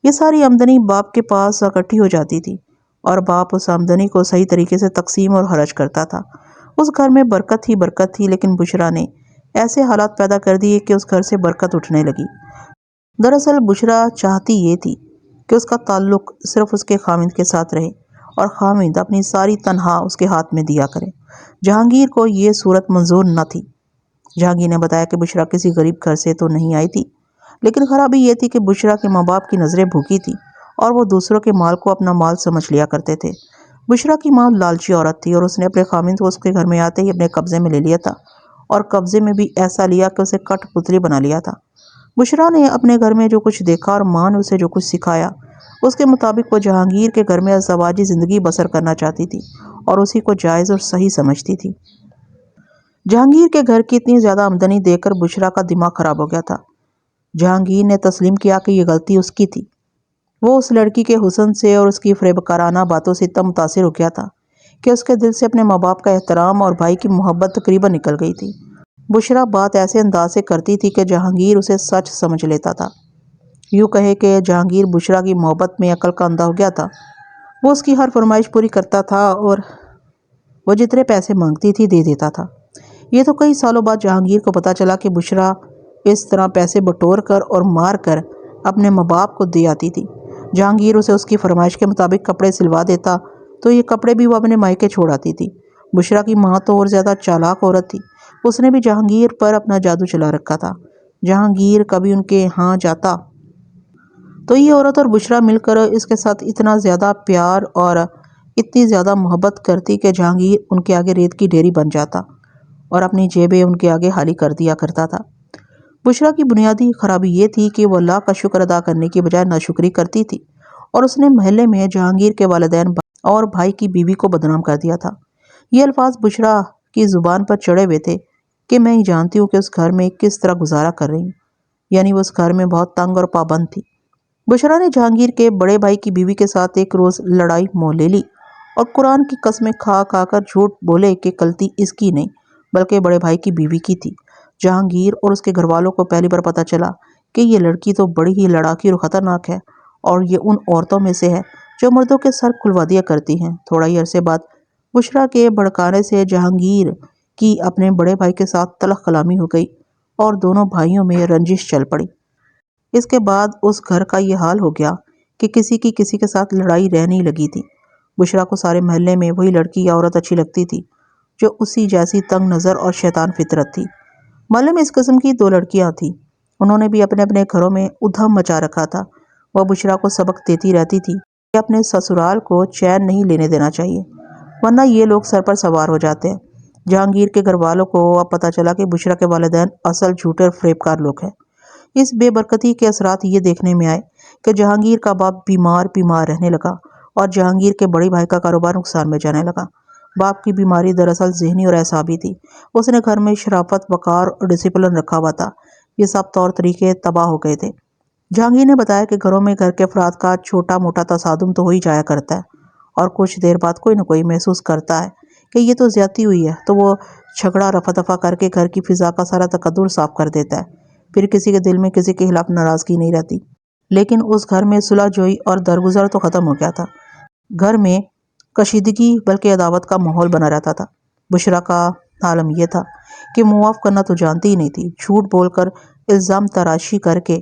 Speaker 1: یہ ساری آمدنی باپ کے پاس اکٹھی ہو جاتی تھی اور باپ اس آمدنی کو صحیح طریقے سے تقسیم اور خرچ کرتا تھا۔ اس گھر میں برکت تھی، لیکن بشرا نے ایسے حالات پیدا کر دیے کہ اس گھر سے برکت اٹھنے لگی۔ دراصل بشرا چاہتی یہ تھی کہ اس کا تعلق صرف اس کے خاوند کے ساتھ رہے اور خاوند اپنی ساری تنخواہ اس کے ہاتھ میں دیا کرے۔ جہانگیر کو یہ صورت منظور نہ تھی۔ جہانگیر نے بتایا کہ بشرا کسی غریب گھر سے تو نہیں آئی تھی، لیکن خرابی یہ تھی کہ بشرا کے ماں باپ کی نظریں بھوکی تھی اور وہ دوسروں کے مال کو اپنا مال سمجھ لیا کرتے تھے۔ بشرا کی ماں لالچی عورت تھی اور اس نے اپنے خاوند کو اس کے گھر میں آتے ہی اپنے قبضے میں لے لیا تھا، اور قبضے میں بھی ایسا لیا کہ اسے کٹ پتلی بنا لیا تھا۔ بشرا نے اپنے گھر میں جو کچھ دیکھا اور ماں نے اسے جو کچھ سکھایا اس کے مطابق وہ جہانگیر کے گھر میں ازدواجی زندگی بسر کرنا چاہتی تھی اور اسی کو جائز اور صحیح سمجھتی تھی۔ جہانگیر کے گھر کی اتنی زیادہ آمدنی دیکھ کر بشرا کا دماغ خراب ہو گیا تھا۔ جہانگیر نے تسلیم کیا کہ یہ غلطی اس کی تھی۔ وہ اس لڑکی کے حسن سے اور اس کی فریب کارانہ باتوں سے اتنا متاثر ہو گیا تھا کہ اس کے دل سے اپنے ماں باپ کا احترام اور بھائی کی محبت تقریباً نکل گئی تھی۔ بشرا بات ایسے انداز سے کرتی تھی کہ جہانگیر اسے سچ سمجھ لیتا تھا۔ یوں کہے کہ جہانگیر بشرا کی محبت میں عقل کا اندھا ہو گیا تھا۔ وہ اس کی ہر فرمائش پوری کرتا تھا اور وہ جتنے پیسے مانگتی تھی دے دیتا تھا۔ یہ تو کئی سالوں بعد جہانگیر کو پتا چلا کہ بشرا اس طرح پیسے بٹور کر اور مار کر اپنے ماں باپ کو دے آتی تھی۔ جہانگیر اسے اس کی فرمائش کے مطابق کپڑے سلوا دیتا تو یہ کپڑے بھی وہ اپنے مائکے چھوڑ آتی تھی۔ بشرا کی ماں تو اور زیادہ چالاک عورت تھی، اس نے بھی جہانگیر پر اپنا جادو چلا رکھا تھا۔ جہانگیر کبھی ان کے ہاں جاتا تو یہ عورت اور بشرا مل کر اس کے ساتھ اتنا زیادہ پیار اور اتنی زیادہ محبت کرتی کہ جہانگیر ان کے آگے ریت کی ڈھیری بن جاتا اور اپنی جیبیں ان کے آگے خالی کر دیا کرتا تھا۔ بشرا کی بنیادی خرابی یہ تھی کہ وہ اللہ کا شکر ادا کرنے کی بجائے ناشکری کرتی تھی، اور اس نے محلے میں جہانگیر کے والدین اور بھائی کی بیوی کو بدنام کر دیا تھا۔ یہ الفاظ بشرا کی زبان پر چڑھے ہوئے تھے کہ میں ہی جانتی ہوں کہ اس گھر میں کس طرح گزارا کر رہی ہوں، یعنی وہ اس گھر میں بہت تنگ اور پابند تھی۔ بشرا نے جہانگیر کے بڑے بھائی کی بیوی کے ساتھ ایک روز لڑائی مول لے لی اور قرآن کی قسمیں کھا کھا کر جھوٹ بولے کہ غلطی اس کی نہیں بلکہ بڑے بھائی کی بیوی کی تھی۔ جہانگیر اور اس کے گھر والوں کو پہلی بار پتا چلا کہ یہ لڑکی تو بڑی ہی لڑاکی اور خطرناک ہے، اور یہ ان عورتوں میں سے ہے جو مردوں کے سر کھلوا دیا کرتی ہیں۔ تھوڑا ہی عرصے بعد بشرا کے بھڑکانے سے جہانگیر کی اپنے بڑے بھائی کے ساتھ تلخ کلامی ہو گئی اور دونوں بھائیوں میں رنجش چل پڑی۔ اس کے بعد اس گھر کا یہ حال ہو گیا کہ کسی کی کسی کے ساتھ لڑائی رہنے لگی تھی۔ بشرا کو سارے محلے میں وہی لڑکی یا عورت اچھی لگتی تھی جو اسی جیسی تنگ نظر اور شیطان فطرت تھی۔ محلے میں اس قسم کی 2 لڑکیاں تھیں، انہوں نے بھی اپنے اپنے گھروں میں ادھم مچا رکھا تھا۔ وہ بشرا کو سبق دیتی رہتی تھی کہ اپنے سسرال کو چین نہیں لینے دینا چاہیے، ورنہ یہ لوگ سر پر سوار ہو جاتے ہیں۔ جہانگیر کے گھر والوں کو اب پتا چلا کہ بشرا کے والدین اصل جھوٹے اور فریب کار لوگ ہیں۔ اس بے برکتی کے اثرات یہ دیکھنے میں آئے کہ جہانگیر کا باپ بیمار رہنے لگا اور جہانگیر کے بڑے بھائی کا کاروبار نقصان میں جانے لگا۔ باپ کی بیماری دراصل ذہنی اور اعصابی تھی۔ اس نے گھر میں شرافت، وقار اور ڈسپلن رکھا ہوا تھا۔ یہ سب طور طریقے تباہ ہو گئے تھے۔ جہانگیر نے بتایا کہ گھروں میں گھر کے افراد کا چھوٹا موٹا تصادم تو ہو ہی جایا کرتا ہے، اور کچھ دیر بعد کوئی نہ کوئی محسوس کرتا ہے کہ یہ تو زیادتی ہوئی ہے، تو وہ جھگڑا رفع دفع کر کے گھر کی فضا کا سارا تقدر صاف کر دیتا ہے۔ پھر کسی کے دل میں کسی کے خلاف ناراضگی نہیں رہتی، لیکن اس گھر میں صلح جوئی اور درگزر تو ختم ہو گیا تھا۔ گھر میں کشیدگی بلکہ عداوت کا ماحول بنا رہتا تھا۔ بشرا کا عالم یہ تھا کہ معاف کرنا تو جانتی ہی نہیں تھی، جھوٹ بول کر، الزام تراشی کر کے،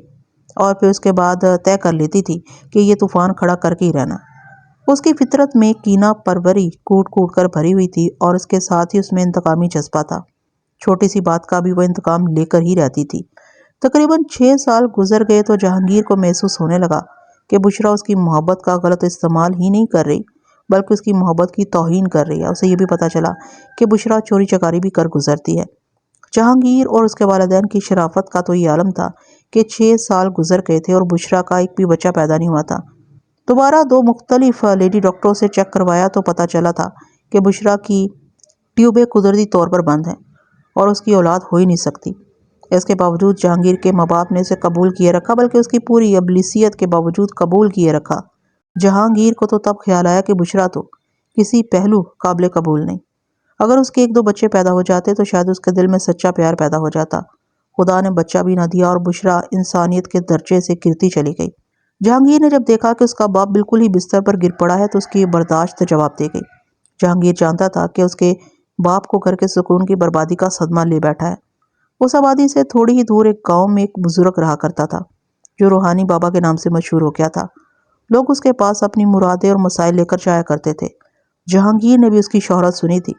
Speaker 1: اور پھر اس کے بعد طے کر لیتی تھی کہ یہ طوفان کھڑا کر کے ہی رہنا۔ اس کی فطرت میں کینہ پروری کوٹ کوٹ کر بھری ہوئی تھی، اور اس کے ساتھ ہی اس میں انتقامی جذبہ تھا۔ چھوٹی سی بات کا بھی وہ انتقام لے کر ہی رہتی تھی۔ تقریباً 6 سال گزر گئے تو جہانگیر کو محسوس ہونے لگا کہ بشرا اس کی محبت کا غلط استعمال ہی نہیں کر رہی بلکہ اس کی محبت کی توہین کر رہی ہے۔ اسے یہ بھی پتا چلا کہ بشرا چوری چکاری بھی کر گزرتی ہے۔ جہانگیر اور اس کے والدین کی شرافت کا تو یہ عالم تھا کہ 6 سال گزر گئے تھے اور بشرا کا ایک بھی بچہ پیدا نہیں ہوا تھا۔ دوبارہ 2 مختلف لیڈی ڈاکٹروں سے چیک کروایا تو پتہ چلا تھا کہ بشرا کی ٹیوبیں قدرتی طور پر بند ہیں اور اس کی اولاد ہو ہی نہیں سکتی۔ اس کے باوجود جہانگیر کے ماں باپ نے اسے قبول کیے رکھا، بلکہ اس کی پوری ابلیسیت کے باوجود قبول کیے رکھا۔ جہانگیر کو تو تب خیال آیا کہ بشرا تو کسی پہلو قابل قبول نہیں، اگر اس کے 1-2 بچے پیدا ہو جاتے تو شاید اس کے دل میں سچا پیار پیدا ہو جاتا۔ خدا نے بچہ بھی نہ دیا اور بشرا انسانیت کے درجے سے گرتی چلی گئی۔ جہانگیر نے جب دیکھا کہ اس کا باپ بالکل ہی بستر پر گر پڑا ہے تو اس کی برداشت جواب دے گئی۔ جہانگیر جانتا تھا کہ اس کے باپ کو گھر کے سکون کی بربادی کا صدمہ لے بیٹھا ہے۔ اس آبادی سے تھوڑی ہی دور ایک گاؤں میں ایک بزرگ رہا کرتا تھا جو روحانی بابا کے نام سے مشہور ہو گیا تھا۔ لوگ اس کے پاس اپنی مرادیں اور مسائل لے کر جایا کرتے تھے۔ جہانگیر نے بھی اس کی شہرت سنی تھی،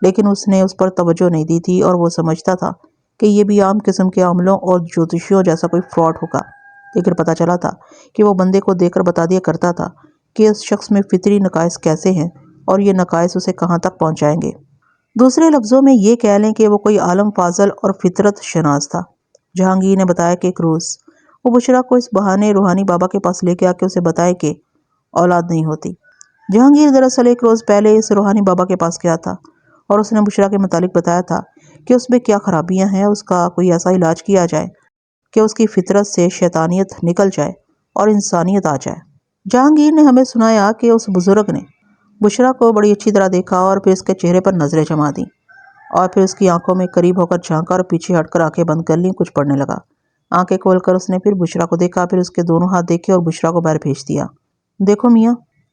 Speaker 1: لیکن اس نے اس پر توجہ نہیں دی تھی اور وہ سمجھتا تھا کہ یہ بھی عام قسم کے عملوں اور جوتشیوں جیسا کوئی فراڈ ہوگا۔ لیکن پتہ چلا تھا کہ وہ بندے کو دیکھ کر بتا دیا کرتا تھا کہ اس شخص میں فطری نقائص کیسے ہیں اور یہ نقائص اسے کہاں تک پہنچائیں گے۔ دوسرے لفظوں میں یہ کہہ لیں کہ وہ کوئی عالم فاضل اور فطرت شناس تھا۔ جہانگیر نے بتایا کہ ایک روز وہ بشرا کو اس بہانے روحانی بابا کے پاس لے کے آ کے اسے بتائے کہ اولاد نہیں ہوتی۔ جہانگیر دراصل ایک روز پہلے اس روحانی بابا کے پاس گیا تھا اور اس نے بشرا کے متعلق بتایا تھا کہ اس میں کیا خرابیاں ہیں، اس کا کوئی ایسا علاج کیا جائے کہ اس کی فطرت سے شیطانیت نکل جائے اور انسانیت آ جائے۔ جہانگیر نے ہمیں سنایا کہ اس بزرگ نے بشرا کو بڑی اچھی طرح دیکھا اور پھر اس کے چہرے پر نظریں جما دیں اور پھر اس کی آنکھوں میں قریب ہو کر جھانکا اور پیچھے ہٹ کر آنکھیں بند کر لیں، کچھ پڑھنے لگا۔ آنکھیں کھول کر اس نے پھر بشرا کو دیکھا، پھر اس کے دونوں ہاتھ دیکھے اور بشرا کو باہر بھیج دیا۔ دیکھو میاں،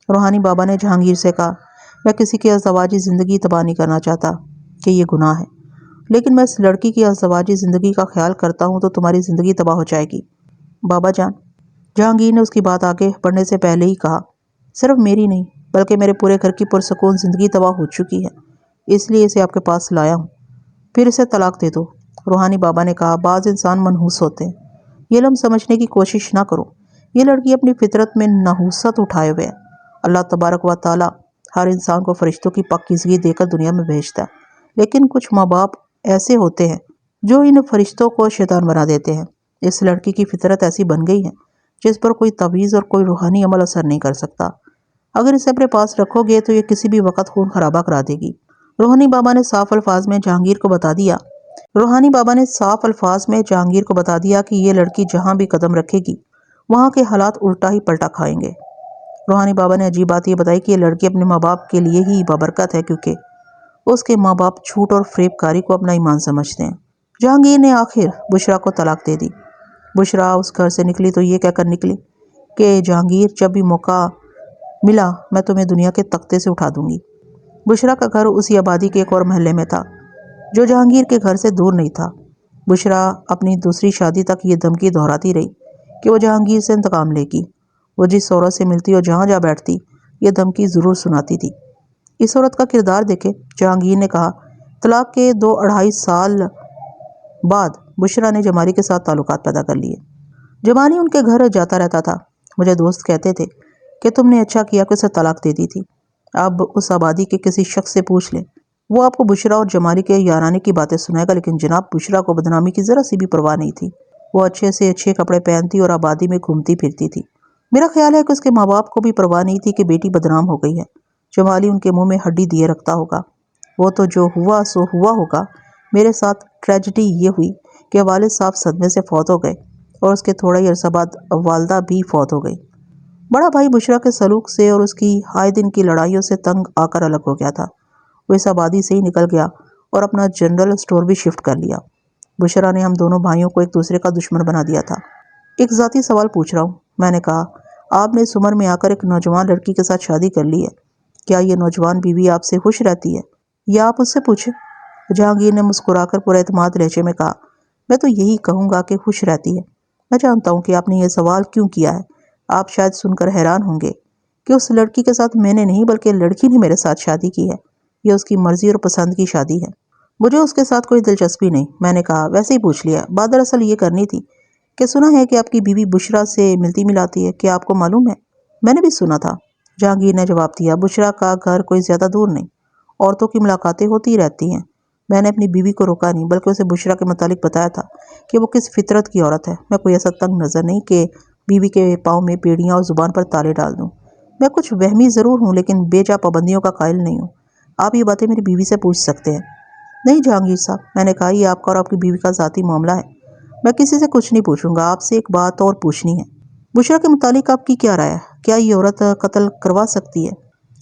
Speaker 1: روحانی بابا نے جہانگیر سے کہا، میں کسی کی ازدواجی زندگی تباہ نہیں کرنا چاہتا کہ یہ گناہ ہے، لیکن میں اس لڑکی کی ازدواجی زندگی کا خیال کرتا ہوں تو تمہاری زندگی تباہ ہو جائے گی بابا جان۔ جہانگیر نے اس کی بات آگے بڑھنے سے پہلے ہی کہا، صرف میری نہیں بلکہ میرے پورے گھر کی پرسکون زندگی تباہ ہو چکی ہے، اس لیے اسے آپ کے پاس لایا ہوں، پھر اسے طلاق دے دو۔ روحانی بابا نے کہا، بعض انسان منحوس ہوتے ہیں، یہ علم سمجھنے کی کوشش نہ کرو، یہ لڑکی اپنی فطرت میں نحوست اٹھائے ہوئے ہے۔ اللہ تبارک و تعالیٰ ہر انسان کو فرشتوں کی پاکیزگی دے کر دنیا میں بھیجتا ہے، لیکن کچھ ماں باپ ایسے ہوتے ہیں جو ان فرشتوں کو شیطان بنا دیتے ہیں۔ اس لڑکی کی فطرت ایسی بن گئی ہے جس پر کوئی تعویذ اور کوئی روحانی عمل اثر نہیں کر سکتا۔ اگر اسے اپنے پاس رکھو گے تو یہ کسی بھی وقت خون خرابہ کرا دے گی۔ روحانی بابا نے صاف الفاظ میں جہانگیر کو بتا دیا کہ یہ لڑکی جہاں بھی قدم رکھے گی وہاں کے حالات الٹا ہی پلٹا کھائیں گے۔ روحانی بابا نے عجیب بات یہ بتائی کہ یہ لڑکی اپنے ماں باپ کے لیے ہی بابرکت ہے، کیونکہ اس کے ماں باپ جھوٹ اور فریب کاری کو اپنا ایمان سمجھتے ہیں۔ جہانگیر نے آخر بشرا کو طلاق دے دی۔ بشرا اس گھر سے نکلی تو یہ کہہ کر نکلی کہ جہانگیر، جب بھی موقع ملا میں تمہیں دنیا کے تختے سے اٹھا دوں گی۔ بشرا کا گھر اسی آبادی کے ایک اور محلے میں تھا جو جہانگیر کے گھر سے دور نہیں تھا۔ بشرا اپنی دوسری شادی تک یہ دھمکی دہراتی رہی کہ وہ جہانگیر سے انتقام لے گی۔ وہ جس عورت سے ملتی اور جہاں جا بیٹھتی یہ دھمکی ضرور سناتی تھی۔ اس عورت کا کردار دیکھے، جہانگیر نے کہا۔ طلاق کے 2-2.5 سال بعد بشرا نے جمالی کے ساتھ تعلقات پیدا کر لیے۔ جمالی ان کے گھر جاتا رہتا تھا۔ مجھے دوست کہتے تھے کہ تم نے اچھا کیا کہ اسے طلاق دے دی تھی۔ اب اس آبادی کے کسی شخص سے پوچھ لیں، وہ آپ کو بشرا اور جمالی کے یارانے کی باتیں سنائے گا، لیکن جناب بشرا کو بدنامی کی ذرا سی بھی پرواہ نہیں تھی۔ وہ اچھے سے اچھے کپڑے پہنتی اور آبادی میں گھومتی پھرتی تھی۔ میرا خیال ہے کہ اس کے ماں باپ کو بھی پرواہ نہیں تھی کہ بیٹی بدنام ہو گئی ہے۔ جمالی ان کے منہ میں ہڈی دیے رکھتا ہوگا۔ وہ تو جو ہوا سو ہوا ہوگا۔ میرے ساتھ ٹریجڈی یہ ہوئی کہ والد صاحب صدمے سے فوت ہو گئے اور اس کے تھوڑا ہی عرصہ بعد والدہ بھی فوت ہو گئی۔ بڑا بھائی بشرا کے سلوک سے اور اس کی آئے دن کی لڑائیوں سے تنگ آ کر الگ ہو گیا تھا۔ وہ اس آبادی سے ہی نکل گیا اور اپنا جنرل اسٹور بھی شفٹ کر لیا۔ بشرا نے ہم دونوں بھائیوں کو ایک دوسرے کا دشمن بنا دیا تھا۔ ایک ذاتی سوال پوچھ رہا ہوں، میں نے کہا، آپ نے اس عمر میں آ کر ایک نوجوان لڑکی کے ساتھ شادی کر لی ہے، کیا یہ نوجوان بیوی آپ سے خوش رہتی ہے یا آپ اس سے پوچھیں؟ جہانگیر نے مسکرا کر پورا اعتماد لہجے میں کہا، میں تو یہی کہوں گا کہ خوش رہتی ہے۔ میں جانتا ہوں کہ آپ نے یہ سوال کیوں کیا ہے۔ آپ شاید سن کر حیران ہوں گے کہ اس لڑکی کے ساتھ میں نے نہیں بلکہ لڑکی نے میرے ساتھ شادی کی ہے۔ یہ اس کی مرضی اور پسند کی شادی ہے، مجھے اس کے ساتھ کوئی دلچسپی نہیں۔ میں نے کہا، ویسے ہی پوچھ لیا، بات دراصل یہ کرنی تھی کہ سنا ہے کہ آپ کی بیوی بشرا سے ملتی ملاتی ہے، کیا آپ کو معلوم ہے؟ میں نے بھی سنا تھا، جہانگیر نے جواب دیا۔ بشرا کا گھر کوئی زیادہ دور نہیں، عورتوں کی ملاقاتیں ہوتی رہتی ہیں۔ میں نے اپنی بیوی کو روکا نہیں بلکہ اسے بشرا کے متعلق بتایا تھا کہ وہ کس فطرت کی عورت ہے۔ میں کوئی ایسا تنگ نظر نہیں کہ بیوی کے پاؤں میں بیڑیاں اور زبان پر تالے ڈال دوں۔ میں کچھ وہمی ضرور ہوں لیکن بے جا پابندیوں کا قائل نہیں ہوں۔ آپ یہ باتیں میری بیوی سے پوچھ سکتے ہیں۔ نہیں جہانگیر صاحب، میں نے کہا یہ آپ کا اور آپ کی بیوی کا ذاتی معاملہ ہے، میں کسی سے کچھ نہیں پوچھوں گا۔ آپ سے ایک بات اور پوچھنی ہے، بشرا کے متعلق آپ کی کیا رائے ہے؟ کیا یہ عورت قتل کروا سکتی ہے؟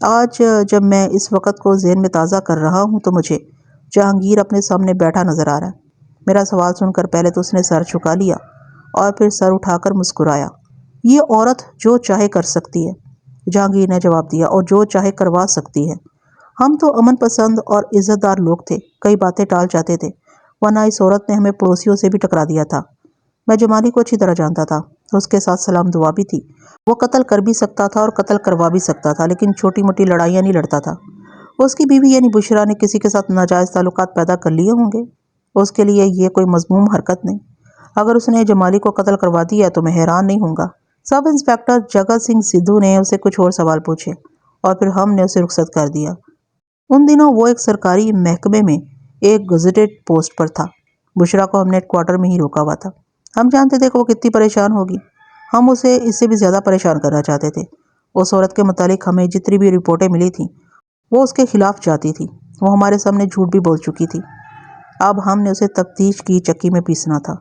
Speaker 1: آج جب میں اس وقت کو ذہن میں تازہ کر رہا ہوں تو مجھے جہانگیر اپنے سامنے بیٹھا نظر آ رہا ہے۔ میرا سوال سن کر پہلے تو اس نے سر جھکا لیا اور پھر سر اٹھا کر مسکرایا۔ یہ عورت جو چاہے کر سکتی ہے، جہانگیر نے جواب دیا، اور جو چاہے کروا سکتی ہے۔ ہم تو امن پسند اور عزت دار لوگ تھے، کئی باتیں ٹال جاتے تھے، ورنہ اس عورت نے ہمیں پڑوسیوں سے بھی ٹکرا دیا تھا۔ میں جمالی کو اچھی طرح جانتا تھا، اس کے ساتھ سلام دعا بھی تھی۔ وہ قتل کر بھی سکتا تھا اور قتل کروا بھی سکتا تھا، لیکن چھوٹی موٹی لڑائیاں نہیں لڑتا تھا۔ اس کی بیوی یعنی بشرا نے کسی کے ساتھ ناجائز تعلقات پیدا کر لیے ہوں گے، اس کے لیے یہ کوئی مذموم حرکت نہیں۔ اگر اس نے جمالی کو قتل کروا دیا تو میں حیران نہیں ہوں گا۔ سب انسپکٹر جگت سنگھ سدھو نے اسے کچھ اور سوال پوچھے اور پھر ہم نے اسے رخصت کر دیا۔ ان دنوں وہ ایک سرکاری محکمے میں ایک گزٹڈ پوسٹ پر تھا۔ بشرا کو ہم نے ہیڈ کوارٹر میں ہی روکا ہوا تھا۔ ہم جانتے تھے کہ وہ کتنی پریشان ہوگی، ہم اسے اس سے بھی زیادہ پریشان کرنا چاہتے تھے۔ اس عورت کے متعلق ہمیں جتنی بھی رپورٹیں ملی تھیں وہ اس کے خلاف جاتی تھی، وہ ہمارے سامنے جھوٹ بھی بول چکی تھی۔ اب ہم نے اسے تفتیش کی چکی میں پیسنا تھا،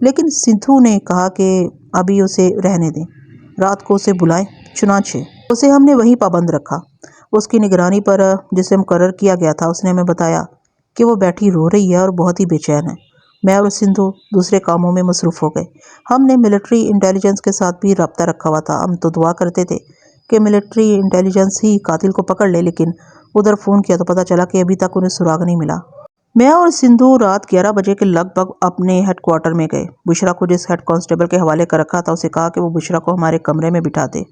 Speaker 1: لیکن سدھو نے کہا کہ ابھی اسے رہنے دیں، رات کو اسے بلائیں۔ چنانچہ اسے ہم نے وہیں پابند رکھا۔ اس کی نگرانی پر جسے مقرر کیا گیا تھا اس نے ہمیں بتایا کہ وہ بیٹھی رو رہی ہے اور بہت ہی بے چین ہے۔ میں اور سندھو دوسرے کاموں میں مصروف ہو گئے۔ ہم نے ملٹری انٹیلیجنس کے ساتھ بھی رابطہ رکھا ہوا تھا۔ ہم تو دعا کرتے تھے کہ ملٹری انٹیلیجنس ہی قاتل کو پکڑ لے، لیکن ادھر فون کیا تو پتہ چلا کہ ابھی تک انہیں سراغ نہیں ملا۔ میں اور سندھو رات 11 بجے کے لگ بھگ اپنے ہیڈ کوارٹر میں گئے۔ بشرا کو جس ہیڈ کانسٹیبل کے حوالے کر رکھا تھا اسے کہا کہ وہ بشرا کو ہمارے کمرے میں بٹھا دے۔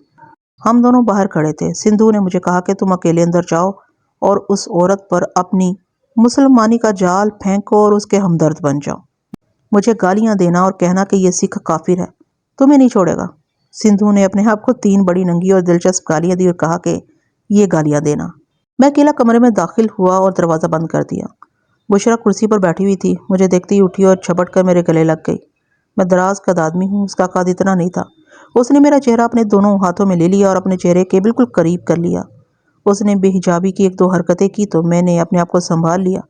Speaker 1: ہم دونوں باہر کھڑے تھے۔ سندھو نے مجھے کہا کہ تم اکیلے اندر جاؤ اور اس عورت پر اپنی مسلمانی کا جال پھینکو اور اس کے ہمدرد بن جاؤ۔ مجھے گالیاں دینا اور کہنا کہ یہ سکھ کافر ہے، تمہیں نہیں چھوڑے گا۔ سندھو نے اپنے آپ کو 3 بڑی ننگی اور دلچسپ گالیاں دی اور کہا کہ یہ گالیاں دینا۔ میں اکیلا کمرے میں داخل ہوا اور دروازہ بند کر دیا۔ بشرا کرسی پر بیٹھی ہوئی تھی، مجھے دیکھتے ہی اٹھی اور جھپٹ کر میرے گلے لگ گئی۔ میں دراز قد آدمی ہوں، اس کا قد اتنا نہیں تھا۔ اس نے میرا چہرہ اپنے دونوں ہاتھوں میں لے لیا اور اپنے چہرے کے بالکل قریب کر لیا۔ اس نے بے حجابی کی 1-2 حرکتیں کی تو میں نے اپنے آپ کو سنبھال لیا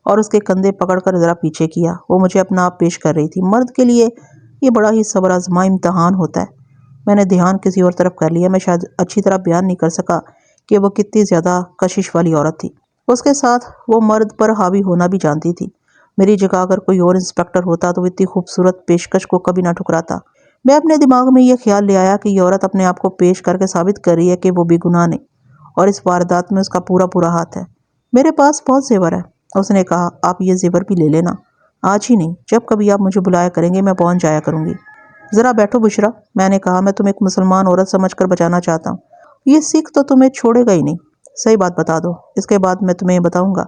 Speaker 1: اور اس کے کندھے پکڑ کر ذرا پیچھے کیا۔ وہ مجھے اپنا آپ پیش کر رہی تھی۔ مرد کے لیے یہ بڑا ہی صبر آزما امتحان ہوتا ہے۔ میں نے دھیان کسی اور طرف کر لیا۔ میں شاید اچھی طرح بیان نہیں کر سکا کہ وہ کتنی زیادہ کشش والی عورت تھی۔ اس کے ساتھ وہ مرد پر حاوی ہونا بھی جانتی تھی۔ میری جگہ اگر کوئی اور انسپکٹر ہوتا تو وہ اتنی خوبصورت پیشکش کو کبھی نہ ٹھکراتا۔ میں اپنے دماغ میں یہ خیال لے آیا کہ یہ عورت اپنے آپ کو پیش کر کے ثابت کر رہی ہے کہ وہ بھی گناہ نہیں، اور اس واردات میں اس کا پورا ہاتھ ہے۔ میرے پاس بہت زیور ہے، اس نے کہا، آپ یہ زیور بھی لے لینا۔ آج ہی نہیں، جب کبھی آپ مجھے بلایا کریں گے میں پہنچ جایا کروں گی۔ ذرا بیٹھو بشرا، میں نے کہا، میں تمہیں ایک مسلمان عورت سمجھ کر بچانا چاہتا ہوں۔ یہ سکھ تو تمہیں چھوڑے گا ہی نہیں۔ صحیح بات بتا دو، اس کے بعد میں تمہیں بتاؤں گا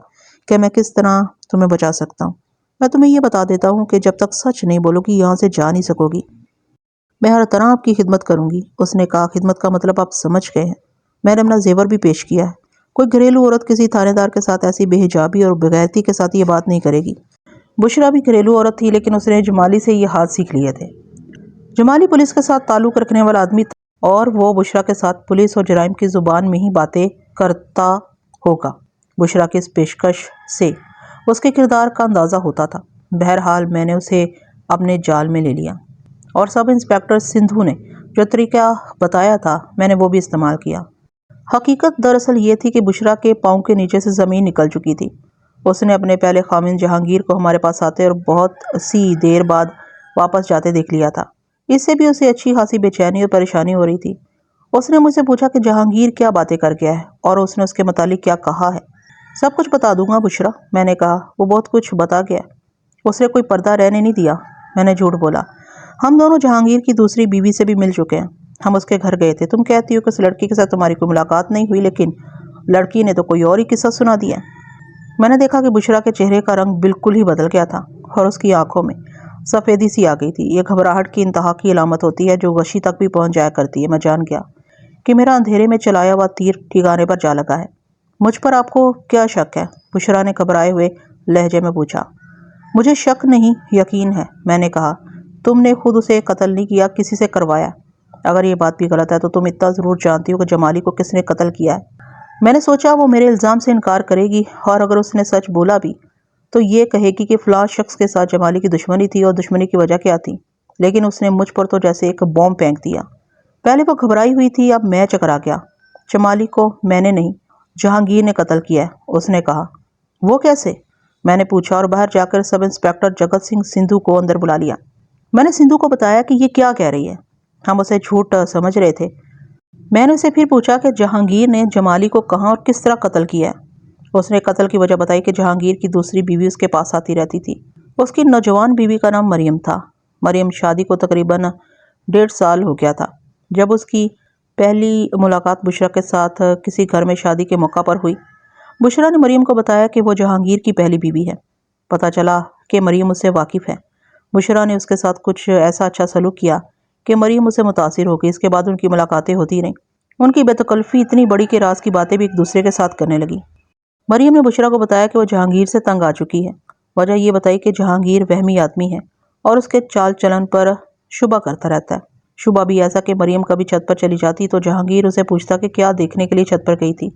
Speaker 1: کہ میں کس طرح تمہیں بچا سکتا ہوں۔ میں تمہیں یہ بتا دیتا ہوں کہ جب تک سچ نہیں بولو گی یہاں سے جا نہیں سکو گی۔ میں ہر طرح آپ کی خدمت کروں گی۔ اس نے کہا، خدمت کا مطلب آپ سمجھ گئے ہیں۔ میں نے اپنا زیور بھی پیش کیا ہے۔ کوئی گھریلو عورت کسی تھانے دار کے ساتھ ایسی بے حجابی اور بغیرتی کے ساتھ یہ بات نہیں کرے گی۔ بشرا بھی گھریلو عورت تھی، لیکن اس نے جمالی سے یہ ہاتھ سیکھ لیے تھے۔ جمالی پولیس کے ساتھ تعلق رکھنے والا آدمی تھا اور وہ بشرا کے ساتھ پولیس اور جرائم کی زبان میں ہی باتیں کرتا ہوگا۔ بشرا کی اس پیشکش سے اس کے کردار کا اندازہ ہوتا تھا۔ بہرحال میں نے اسے اپنے جال میں لے لیا اور سب انسپکٹر سندھو نے جو طریقہ بتایا تھا میں نے وہ بھی استعمال کیا۔ حقیقت دراصل یہ تھی کہ بشرا کے پاؤں کے نیچے سے زمین نکل چکی تھی۔ اس نے اپنے پہلے خامند جہانگیر کو ہمارے پاس آتے اور بہت سی دیر بعد واپس جاتے دیکھ لیا تھا۔ اس سے بھی اسے اچھی خاصی بے چینی اور پریشانی ہو رہی تھی۔ اس نے مجھ سے پوچھا کہ جہانگیر کیا باتیں کر گیا ہے اور اس نے اس کے متعلق کیا کہا ہے۔ سب کچھ بتا دوں گا بشرا، میں نے کہا، وہ بہت کچھ بتا گیا۔ اس نے کوئی پردہ رہنے نہیں دیا۔ میں نے جھوٹ بولا۔ ہم دونوں جہانگیر کی دوسری بیوی سے بھی مل چکے ہیں، ہم اس کے گھر گئے تھے۔ تم کہتی ہو کہ اس لڑکی کے ساتھ تمہاری کوئی ملاقات نہیں ہوئی، لیکن لڑکی نے تو کوئی اور ہی قصہ سنا دیا۔ میں نے دیکھا کہ بشرا کے چہرے کا رنگ بالکل ہی بدل گیا تھا اور اس کی آنکھوں میں سفیدی سی آ گئی تھی۔ یہ گھبراہٹ کی انتہا کی علامت ہوتی ہے جو غشی تک بھی پہنچ جایا کرتی ہے۔ میں جان گیا کہ میرا اندھیرے میں چلایا ہوا تیر ٹھکانے پر جا لگا ہے۔ مجھ پر آپ کو کیا شک ہے؟ بشرا نے گھبرائے ہوئے لہجے میں پوچھا۔ مجھے شک نہیں، یقین ہے، میں نے کہا۔ تم نے خود اسے قتل نہیں کیا، کسی سے کروایا۔ اگر یہ بات بھی غلط ہے تو تم اتنا ضرور جانتی ہو کہ جمالی کو کس نے قتل کیا ہے۔ میں نے سوچا وہ میرے الزام سے انکار کرے گی، اور اگر اس نے سچ بولا بھی تو یہ کہے گی کہ فلاں شخص کے ساتھ جمالی کی دشمنی تھی، اور دشمنی کی وجہ کیا تھی۔ لیکن اس نے مجھ پر تو جیسے ایک بم پھینک دیا۔ پہلے وہ گھبرائی ہوئی تھی، اب میں چکرا گیا۔ جمالی کو میں نے نہیں، جہانگیر نے قتل کیا ہے، اس نے کہا۔ وہ کیسے؟ میں نے پوچھا، اور باہر جا کر سب انسپکٹر جگت سنگھ سندھو کو اندر بلا لیا۔ میں نے سندھو کو بتایا کہ یہ کیا کہہ رہی ہے، ہم اسے جھوٹ سمجھ رہے تھے۔ میں نے اسے پھر پوچھا کہ جہانگیر نے جمالی کو کہاں اور کس طرح قتل کیا ہے۔ اس نے قتل کی وجہ بتائی کہ جہانگیر کی دوسری بیوی اس کے پاس آتی رہتی تھی۔ اس کی نوجوان بیوی کا نام مریم تھا۔ مریم شادی کو تقریباً 1.5 سال ہو گیا تھا جب اس کی پہلی ملاقات بشرا کے ساتھ کسی گھر میں شادی کے موقع پر ہوئی۔ بشرا نے مریم کو بتایا کہ وہ جہانگیر کی پہلی بیوی ہے۔ پتہ چلا کہ مریم اس سے واقف ہے۔ بشرا نے اس کے ساتھ کچھ ایسا اچھا سلوک کیا کہ مریم اسے متاثر ہو گئی۔ اس کے بعد ان کی ملاقاتیں ہوتی رہیں۔ ان کی بے تکلفی اتنی بڑی کہ راز کی باتیں بھی ایک دوسرے کے ساتھ کرنے لگی۔ مریم نے بشرا کو بتایا کہ وہ جہانگیر سے تنگ آ چکی ہے۔ وجہ یہ بتائی کہ جہانگیر وہمی آدمی ہے اور اس کے چال چلن پر شبہ کرتا رہتا ہے۔ شبہ بھی ایسا کہ مریم کبھی چھت پر چلی جاتی تو جہانگیر اسے پوچھتا کہ کیا دیکھنے کے لیے چھت پر گئی تھی۔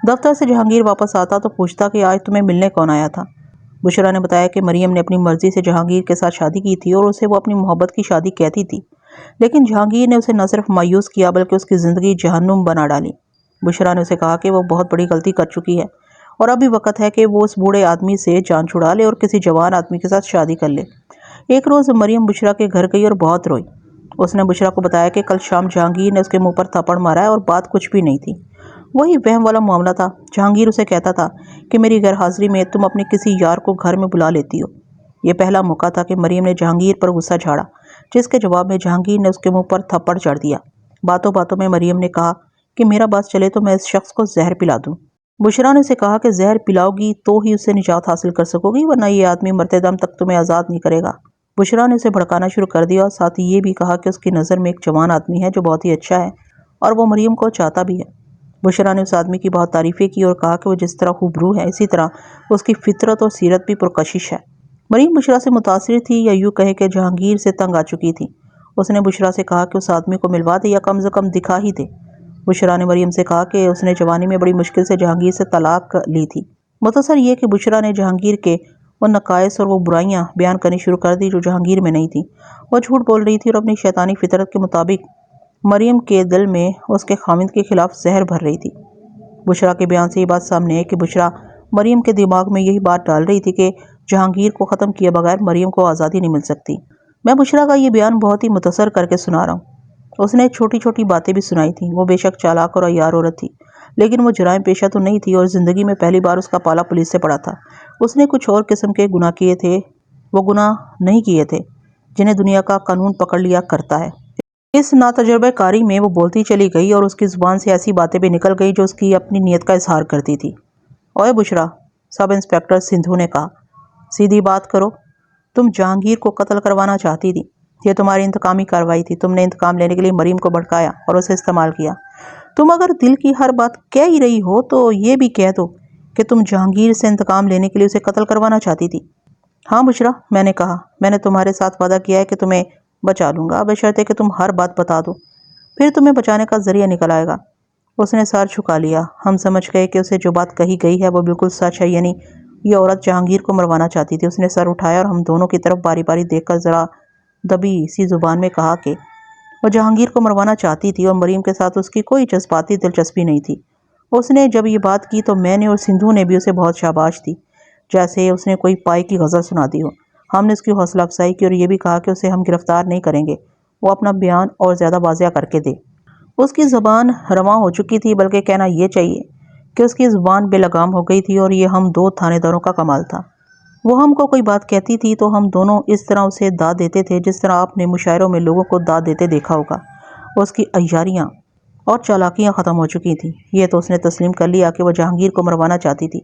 Speaker 1: دفتر سے جہانگیر واپس آتا تو پوچھتا کہ آج تمہیں ملنے کون آیا تھا۔ بشرا نے بتایا کہ مریم نے اپنی مرضی سے جہانگیر کے ساتھ شادی کی تھی اور اسے وہ اپنی محبت کی شادی کہتی تھی، لیکن جہانگیر نے اسے نہ صرف مایوس کیا بلکہ اس کی زندگی جہنم بنا ڈالی۔ بشرا نے اسے کہا کہ وہ بہت بڑی غلطی کر چکی ہے اور اب بھی وقت ہے کہ وہ اس بوڑھے آدمی سے جان چھڑا لے اور کسی جوان آدمی کے ساتھ شادی کر لے۔ ایک روز مریم بشرا کے گھر گئی اور بہت روئی۔ اس نے بشرا کو بتایا کہ کل شام جہانگیر نے اس کے منہ پر تھپڑ مارا ہے اور بات کچھ بھی نہیں تھی۔ وہی وہم والا معاملہ تھا۔ جہانگیر اسے کہتا تھا کہ میری غیر حاضری میں تم اپنے کسی یار کو گھر میں بلا لیتی ہو۔ یہ پہلا موقع تھا کہ مریم نے جہانگیر پر غصہ جھاڑا، جس کے جواب میں جہانگیر نے اس کے منہ پر تھپڑ جڑ دیا۔ باتوں باتوں میں مریم نے کہا کہ میرا بس چلے تو میں اس شخص کو زہر پلا دوں۔ بشرا نے اسے کہا کہ زہر پلاؤ گی تو ہی اس سے نجات حاصل کر سکو گی، ورنہ یہ آدمی مرتے دم تک تمہیں آزاد نہیں کرے گا۔ بشرا نے اسے بھڑکانا شروع کر دیا اور ساتھ ہی یہ بھی کہا کہ اس کی نظر میں ایک جوان آدمی ہے جو بہت ہی اچھا ہے اور وہ مریم کو چاہتا بھی ہے۔ بشرا نے اس آدمی کی بہت تعریفیں کی اور کہا کہ وہ جس طرح خوبرو ہے اسی طرح اس کی فطرت اور سیرت بھی پرکشش ہے۔ مریم بشرا سے متاثر تھی، یا یوں کہے کہ جہانگیر سے تنگ آ چکی تھی۔ اس نے بشرا سے کہا کہ اس آدمی کو ملوا دے یا کم سے کم دکھا ہی دے۔ بشرا نے مریم سے کہا کہ اس نے جوانی میں بڑی مشکل سے جہانگیر سے طلاق لی تھی۔ مختصر یہ کہ بشرا نے جہانگیر کے وہ نقائص اور وہ برائیاں بیان کرنی شروع کر دی جو جہانگیر میں نہیں تھی۔ وہ جھوٹ بول رہی تھی اور اپنی شیطانی فطرت کے مطابق مریم کے دل میں اس کے خاوند کے خلاف زہر بھر رہی تھی۔ بشرا کے بیان سے یہ بات سامنے ہے کہ بشرا مریم کے دماغ میں یہی بات ڈال رہی تھی کہ جہانگیر کو ختم کیے بغیر مریم کو آزادی نہیں مل سکتی۔ میں بشرا کا یہ بیان بہت ہی مختصر کر کے سنا رہا ہوں۔ اس نے چھوٹی چھوٹی باتیں بھی سنائی تھیں۔ وہ بے شک چالاک اور عیار عورت تھی، لیکن وہ جرائم پیشہ تو نہیں تھی اور زندگی میں پہلی بار اس کا پالا پولیس سے پڑا تھا۔ اس نے کچھ اور قسم کے گناہ کیے تھے، وہ گناہ نہیں کیے تھے جنہیں دنیا کا قانون پکڑ لیا کرتا ہے۔ اس ناتجربہ کاری میں وہ بولتی چلی گئی اور اس کی زبان سے ایسی باتیں بھی نکل گئی جو اس کی اپنی نیت کا اظہار کرتی تھی۔ اوے بشرا، سب انسپکٹر سندھو نے کہا، سیدھی بات کرو۔ تم جہانگیر کو قتل کروانا چاہتی تھی، یہ تمہاری انتقامی کارروائی تھی۔ تم نے انتقام لینے کے لیے مریم کو بھڑکایا اور اسے استعمال کیا۔ تم اگر دل کی ہر بات کہہ ہی رہی ہو تو یہ بھی کہہ دو کہ تم جہانگیر سے انتقام لینے کے لیے اسے قتل کروانا چاہتی تھی۔ ہاں بشرا، میں نے کہا، میں نے تمہارے ساتھ وعدہ کیا ہے کہ تمہیں بچا لوں گا، بشرطے کہ تم ہر بات بتا دو، پھر تمہیں بچانے کا ذریعہ نکل آئے گا۔ اس نے سر جھکا لیا۔ ہم سمجھ گئے کہ اسے جو بات کہی گئی ہے وہ بالکل سچ ہے، یعنی یہ عورت جہانگیر کو مروانا چاہتی تھی۔ اس نے سر اٹھایا اور ہم دونوں کی طرف باری باری دیکھ کر ذرا دبی سی زبان میں کہا کہ وہ جہانگیر کو مروانا چاہتی تھی اور مریم کے ساتھ اس کی کوئی جذباتی دلچسپی نہیں تھی۔ اس نے جب یہ بات کی تو میں نے اور سندھو نے بھی اسے بہت شاباش دی، جیسے اس نے کوئی پائے کی غزل سنا دی ہو۔ ہم نے اس کی حوصلہ افزائی کی اور یہ بھی کہا کہ اسے ہم گرفتار نہیں کریں گے، وہ اپنا بیان اور زیادہ واضح کر کے دے۔ اس کی زبان رواں ہو چکی تھی، بلکہ کہنا یہ چاہیے کہ اس کی زبان بے لگام ہو گئی تھی، اور یہ ہم دو تھانے داروں کا کمال تھا۔ وہ ہم کو کوئی بات کہتی تھی تو ہم دونوں اس طرح اسے داد دیتے تھے جس طرح آپ نے مشاعروں میں لوگوں کو داد دیتے دیکھا ہوگا۔ اس کی عیاریاں اور چالاکیاں ختم ہو چکی تھیں۔ یہ تو اس نے تسلیم کر لیا کہ وہ جہانگیر کو مروانا چاہتی تھی۔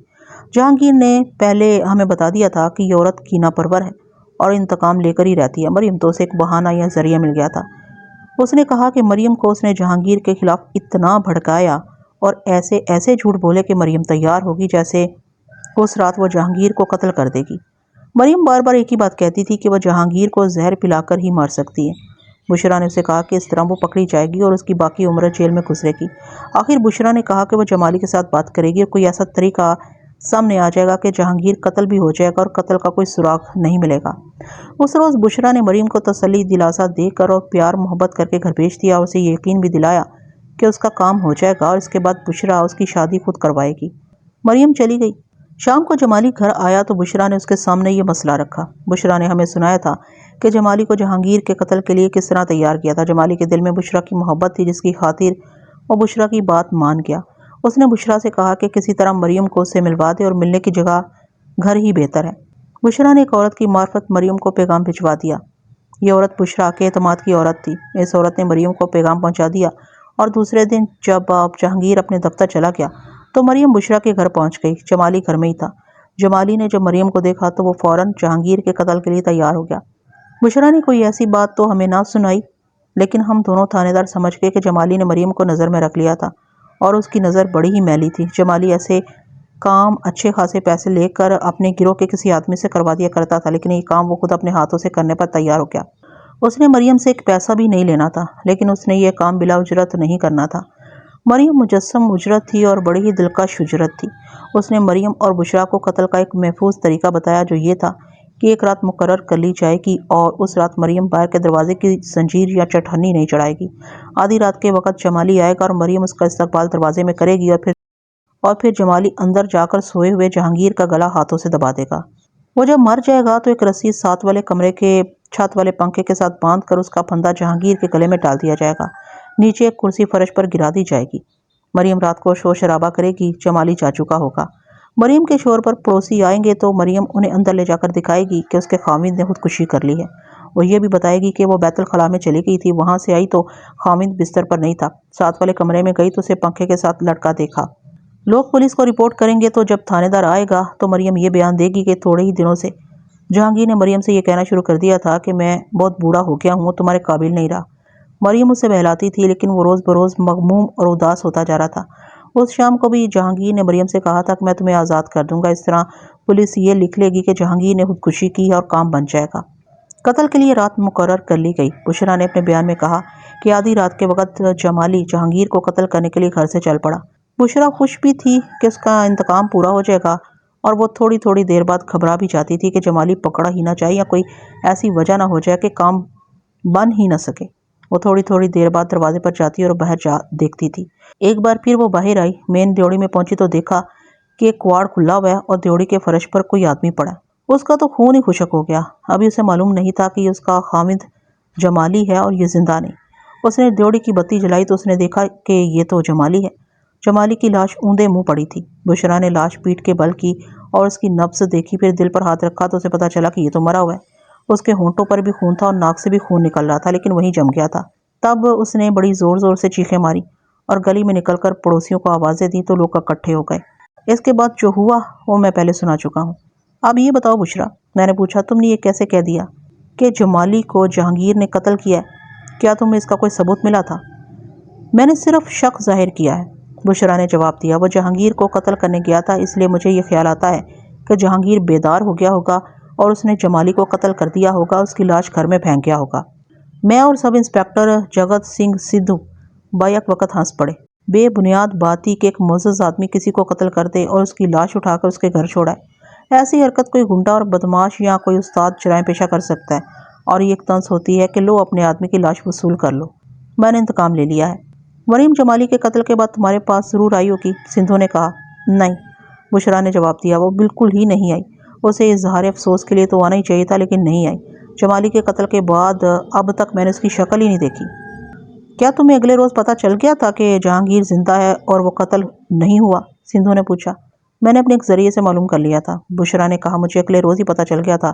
Speaker 1: جہانگیر نے پہلے ہمیں بتا دیا تھا کہ یہ عورت کینہ پرور ہے اور انتقام لے کر ہی رہتی ہے۔ مریم تو اسے ایک بہانہ یا ذریعہ مل گیا تھا۔ اس نے کہا کہ مریم کو اس نے جہانگیر کے خلاف اتنا بھڑکایا اور ایسے جھوٹ بولے کہ مریم تیار ہوگی جیسے اس رات وہ جہانگیر کو قتل کر دے گی۔ مریم بار بار ایک ہی بات کہتی تھی کہ وہ جہانگیر کو زہر پلا کر ہی مار سکتی ہے۔ بشرا نے اسے کہا کہ اس طرح وہ پکڑی جائے گی اور اس کی باقی عمر جیل میں گزرے گی۔ آخر بشرا نے کہا کہ وہ جمالی کے ساتھ بات کرے گی اور کوئی ایسا طریقہ سامنے آ جائے گا کہ جہانگیر قتل بھی ہو جائے گا اور قتل کا کوئی سراغ نہیں ملے گا۔ اس روز بشرا نے مریم کو تسلی دلاسا دے کر اور پیار محبت کر کے گھر بھیج دیا اور اسے یقین بھی دلایا کہ اس کا کام ہو جائے گا اور اس کے بعد بشرا اس کی شادی خود کروائے گی۔ مریم چلی گئی۔ شام کو جمالی گھر آیا تو بشرا نے اس کے سامنے یہ مسئلہ رکھا۔ بشرا نے ہمیں سنایا تھا کہ جمالی کو جہانگیر کے قتل کے لیے کس طرح تیار کیا تھا۔ جمالی کے دل میں بشرا کی محبت تھی جس کی خاطر وہ بشرا کی بات مان گیا۔ اس نے بشرا سے کہا کہ کسی طرح مریم کو اس سے ملوا دے اور ملنے کی جگہ گھر ہی بہتر ہے۔ بشرا نے ایک عورت کی معرفت مریم کو پیغام بھجوا دیا۔ یہ عورت بشرا کے اعتماد کی عورت تھی۔ اس عورت نے مریم کو پیغام پہنچا دیا اور دوسرے دن جب جہانگیر اپنے دفتر چلا گیا تو مریم بشرا کے گھر پہنچ گئی۔ جمالی گھر میں ہی تھا۔ جمالی نے جب مریم کو دیکھا تو وہ فوراً جہانگیر کے قتل کے لیے تیار ہو گیا۔ بشرا نے کوئی ایسی بات تو ہمیں نہ سنائی، لیکن ہم دونوں تھانے دار سمجھ گئے کہ جمالی نے مریم کو نظر میں رکھ لیا تھا اور اس کی نظر بڑی ہی میلی تھی۔ جمالی ایسے کام اچھے خاصے پیسے لے کر اپنے گروہ کے کسی آدمی سے کروا دیا کرتا تھا، لیکن یہ کام وہ خود اپنے ہاتھوں سے کرنے پر تیار ہو گیا۔ اس نے مریم سے ایک پیسہ بھی نہیں لینا تھا، لیکن اس نے یہ کام بلا اجرت نہیں کرنا تھا۔ مریم مجسم اجرت تھی اور بڑی ہی دلکش اجرت تھی۔ اس نے مریم اور بشرا کو قتل کا ایک محفوظ طریقہ بتایا، جو یہ تھا کہ ایک رات مقرر کر لی جائے گی اور اس رات مریم باہر کے دروازے کی زنجیر یا چٹھنی نہیں چڑھائے گی۔ آدھی رات کے وقت جمالی آئے گا اور مریم اس کا استقبال دروازے میں کرے گی اور پھر جمالی اندر جا کر سوئے ہوئے جہانگیر کا گلا ہاتھوں سے دبا دے گا۔ وہ جب مر جائے گا تو ایک رسی ساتھ والے کمرے کے چھت والے پنکھے کے ساتھ باندھ کر اس کا پھندا جہانگیر کے گلے میں ڈال دیا جائے گا۔ نیچے ایک کرسی فرش پر گرا دی جائے گی۔ مریم رات کو شور شرابہ کرے گی۔ جمالی جا چکا ہوگا۔ مریم کے شور پر پڑوسی آئیں گے تو مریم انہیں اندر لے جا کر دکھائے گی کہ اس کے خاوند نے خودکشی کر لی ہے۔ وہ یہ بھی بتائے گی کہ وہ بیت الخلاء میں چلی گئی تھی، وہاں سے آئی تو خاوند بستر پر نہیں تھا، ساتھ والے کمرے میں گئی تو اسے پنکھے کے ساتھ لٹکا دیکھا۔ لوگ پولیس کو رپورٹ کریں گے تو جب تھانے دار آئے گا تو مریم یہ بیان دے گی کہ تھوڑے ہی دنوں سے جہانگیر نے مریم سے یہ کہنا شروع کر دیا تھا کہ میں بہت بوڑھا ہو گیا ہوں، تمہارے قابل نہیں رہا۔ مریم اسے بہلاتی تھی، لیکن وہ روز بروز مغموم اور اداس ہوتا جا رہا تھا۔ اس شام کو بھی جہانگیر نے مریم سے کہا تھا کہ میں تمہیں آزاد کر دوں گا، اس طرح پولیس یہ لکھ لے گی کہ جہانگیر نے خودکشی کی اور کام بن جائے گا۔ قتل کے لیے رات مقرر کر لی گئی۔ بشرا نے اپنے بیان میں کہا کہ آدھی رات کے وقت جمالی جہانگیر کو قتل کرنے کے لیے گھر سے چل پڑا۔ بشرا خوش بھی تھی کہ اس کا انتقام پورا ہو جائے گا، اور وہ تھوڑی تھوڑی دیر بعد گھبرا بھی جاتی تھی کہ جمالی پکڑا ہی نہ جائے یا کوئی ایسی وجہ نہ ہو جائے کہ کام بن ہی نہ سکے۔ وہ تھوڑی تھوڑی دیر بعد دروازے پر جاتی اور باہر جا دیکھتی تھی۔ ایک بار پھر وہ باہر آئی، مین دیوڑی میں پہنچی تو دیکھا کہ ایک کواڑ کھلا ہوا ہے اور دیوڑی کے فرش پر کوئی آدمی پڑا۔ اس کا تو خون ہی خشک ہو گیا۔ ابھی اسے معلوم نہیں تھا کہ یہ اس کا خاوند جمالی ہے اور یہ زندہ نہیں۔ اس نے دیوڑی کی بتی جلائی تو اس نے دیکھا کہ یہ تو جمالی ہے۔ جمالی کی لاش اوندے منہ پڑی تھی۔ بشرا نے لاش پیٹ کے بل کی اور اس کی نبض دیکھی، پھر دل پر ہاتھ رکھا تو اسے پتا چلا کہ یہ تو مرا ہوا ہے۔ اس کے ہونٹوں پر بھی خون تھا اور ناک سے بھی خون نکل رہا تھا، لیکن وہیں جم گیا تھا۔ تب اس نے بڑی زور زور سے چیخیں ماری اور گلی میں نکل کر پڑوسیوں کو آوازیں دی تو لوگ اکٹھے ہو گئے۔ اس کے بعد جو ہوا وہ میں پہلے سنا چکا ہوں۔ اب یہ بتاؤ بشرا، میں نے پوچھا، تم نے یہ کیسے کہہ دیا کہ جمالی کو جہانگیر نے قتل کیا ہے؟ کیا تمہیں اس کا کوئی ثبوت ملا تھا؟ میں نے صرف شک ظاہر کیا ہے، بشرا نے جواب دیا۔ وہ جہانگیر کو قتل کرنے گیا تھا، اس لیے مجھے یہ خیال آتا ہے کہ جہانگیر بیدار ہو گیا ہوگا اور اس نے جمالی کو قتل کر دیا ہوگا، اس کی لاش گھر میں پھینک گیا ہوگا۔ میں اور سب انسپکٹر جگت سنگھ سدھو بیک وقت ہنس پڑے۔ بے بنیاد بات تھی کہ ایک معزز آدمی کسی کو قتل کر دے اور اس کی لاش اٹھا کر اس کے گھر چھوڑائے۔ ایسی حرکت کوئی گنڈا اور بدماش یا کوئی استاد جرائم پیشہ کر سکتا ہے، اور یہ ایک طنز ہوتی ہے کہ لو اپنے آدمی کی لاش وصول کر لو۔ میں نے انتقام لے لیا ہے۔ مریم جمالی کے قتل کے بعد تمہارے پاس ضرور آئی ہوگی، سندھو نے کہا۔ نہیں، بشرا نے جواب دیا، وہ بالکل ہی نہیں آئی۔ اسے اظہار افسوس کے لیے تو آنا ہی چاہیے تھا، لیکن نہیں آئی۔ جمالی کے قتل کے بعد اب تک میں نے اس کی شکل ہی نہیں دیکھی۔ کیا تمہیں اگلے روز پتہ چل گیا تھا کہ جہانگیر زندہ ہے اور وہ قتل نہیں ہوا؟ سندھو نے پوچھا۔ میں نے اپنے ایک ذریعے سے معلوم کر لیا تھا، بشرا نے کہا۔ مجھے اگلے روز ہی پتہ چل گیا تھا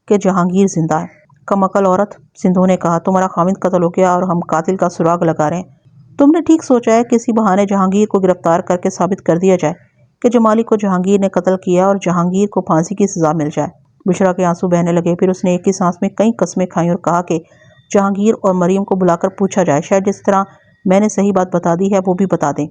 Speaker 1: کہ جہانگیر زندہ ہے۔ کم عقل عورت، سندھو نے کہا، تمہارا خاوند قتل ہو گیا اور ہم قاتل کا سراغ لگا رہے ہیں۔ تم نے ٹھیک سوچا ہے، کسی بہانے جہانگیر کو گرفتار کر کے ثابت کر دیا جائے کہ جمالی کو جہانگیر نے قتل کیا اور جہانگیر کو پھانسی کی سزا مل جائے۔ بشرا کے آنسو بہنے لگے، پھر اس نے ایک ہی سانس میں کئی قسمیں کھائیں اور کہا کہ جہانگیر اور مریم کو بلا کر پوچھا جائے، شاید جس طرح میں نے صحیح بات بتا دی ہے وہ بھی بتا دیں۔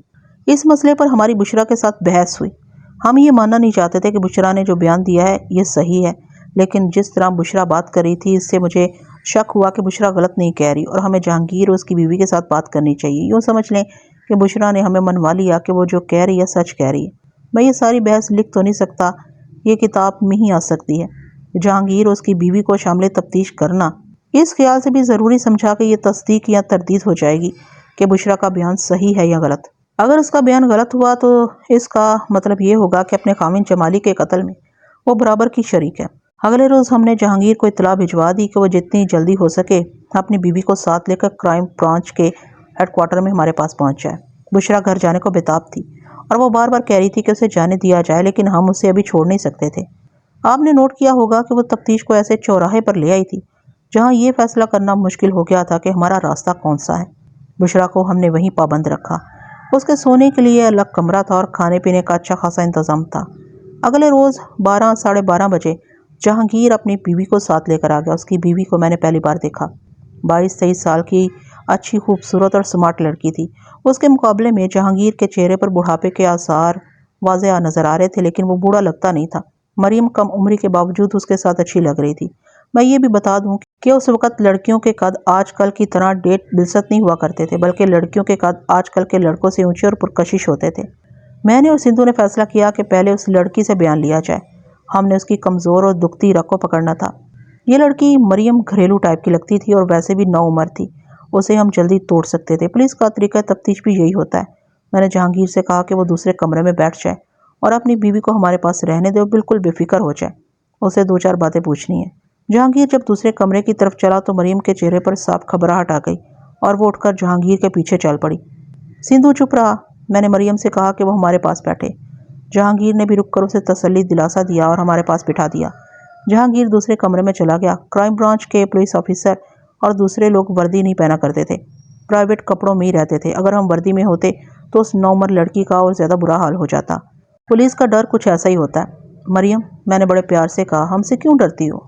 Speaker 1: اس مسئلے پر ہماری بشرا کے ساتھ بحث ہوئی۔ ہم یہ ماننا نہیں چاہتے تھے کہ بشرا نے جو بیان دیا ہے یہ صحیح ہے، لیکن جس طرح بشرا بات کر رہی تھی اس سے مجھے شک ہوا کہ بشرا غلط نہیں کہہ رہی اور ہمیں جہانگیر اور اس کی بیوی کے ساتھ بات کرنی چاہیے۔ یوں سمجھ لیں کہ بشرا نے ہمیں منوا لیا کہ وہ جو کہہ رہی ہے سچ کہہ رہی ہے۔ میں یہ ساری بحث لکھ تو نہیں سکتا، یہ کتاب میں ہی آ سکتی ہے۔ جہانگیر اور اس کی بیوی کو شامل تفتیش کرنا اس خیال سے بھی ضروری سمجھا کہ یہ تصدیق یا تردید ہو جائے گی کہ بشرا کا بیان صحیح ہے یا غلط۔ اگر اس کا بیان غلط ہوا تو اس کا مطلب یہ ہوگا کہ اپنے خاوند جمالی کے قتل میں وہ برابر کی شریک ہے۔ اگلے روز ہم نے جہانگیر کو اطلاع بھجوا دی کہ وہ جتنی جلدی ہو سکے اپنی بیوی کو ساتھ لے کر کرائم برانچ کے ہیڈ کوارٹر میں ہمارے پاس پہنچ جائے۔ بشرا گھر جانے کو بےتاب تھی اور وہ بار بار کہہ رہی تھی کہ اسے جانے دیا جائے، لیکن ہم اسے ابھی چھوڑ نہیں سکتے تھے۔ آپ نے نوٹ کیا ہوگا کہ وہ تفتیش کو ایسے چوراہے پر لے آئی تھی جہاں یہ فیصلہ کرنا مشکل ہو گیا تھا کہ ہمارا راستہ کون سا ہے۔ بشرا کو ہم نے وہیں پابند رکھا۔ اس کے سونے کے لیے الگ کمرہ تھا اور کھانے پینے کا اچھا خاصا انتظام تھا۔ اگلے روز 12 بجے جہانگیر اپنی بیوی کو ساتھ لے کر آ گیا۔ اس کی بیوی کو میں نے پہلی بار دیکھا۔ 22-23 سال کی اچھی خوبصورت اور سمارٹ لڑکی تھی۔ اس کے مقابلے میں جہانگیر کے چہرے پر بڑھاپے کے آثار واضح نظر آ رہے تھے، لیکن وہ بوڑھا لگتا نہیں تھا۔ مریم کم عمری کے باوجود اس کے ساتھ اچھی لگ رہی تھی۔ میں یہ بھی بتا دوں کہ اس وقت لڑکیوں کے قد آج کل کی طرح ڈیٹ بلست نہیں ہوا کرتے تھے، بلکہ لڑکیوں کے قد آج کل کے لڑکوں سے اونچے اور پرکشش ہوتے تھے۔ میں نے اور سندھو نے فیصلہ کیا کہ پہلے اس لڑکی سے بیان لیا جائے۔ ہم نے اس کی کمزور اور دکھتی رگ کو پکڑنا تھا۔ یہ لڑکی مریم گھریلو ٹائپ کی لگتی تھی اور ویسے بھی نو عمر تھی، اسے ہم جلدی توڑ سکتے تھے۔ پولیس کا طریقہ تفتیش بھی یہی ہوتا ہے۔ میں نے جہانگیر سے کہا کہ وہ دوسرے کمرے میں بیٹھ جائے اور اپنی بیوی کو ہمارے پاس رہنے دے اور بالکل بے فکر ہو جائے، اسے 2-4 باتیں پوچھنی ہیں۔ جہانگیر جب دوسرے کمرے کی طرف چلا تو مریم کے چہرے پر صاف گھبراہٹ آ گئی اور وہ اٹھ کر جہانگیر کے پیچھے چل پڑی۔ سندھو چپ رہا۔ میں نے مریم سے کہا کہ وہ ہمارے پاس بیٹھے۔ جہانگیر نے بھی رک کر اسے تسلی دلاسا دیا اور ہمارے پاس بٹھا دیا۔ جہانگیر دوسرے کمرے میں چلا گیا۔ کرائم برانچ کے پولیس آفیسر اور دوسرے لوگ وردی نہیں پہنا کرتے تھے، پرائیویٹ کپڑوں میں ہی رہتے تھے۔ اگر ہم وردی میں ہوتے تو اس نوعمر لڑکی کا اور زیادہ برا حال ہو جاتا۔ پولیس کا ڈر کچھ ایسا ہی ہوتا ہے۔ مریم، میں نے بڑے پیار سے کہا، ہم سے کیوں ڈرتی ہو؟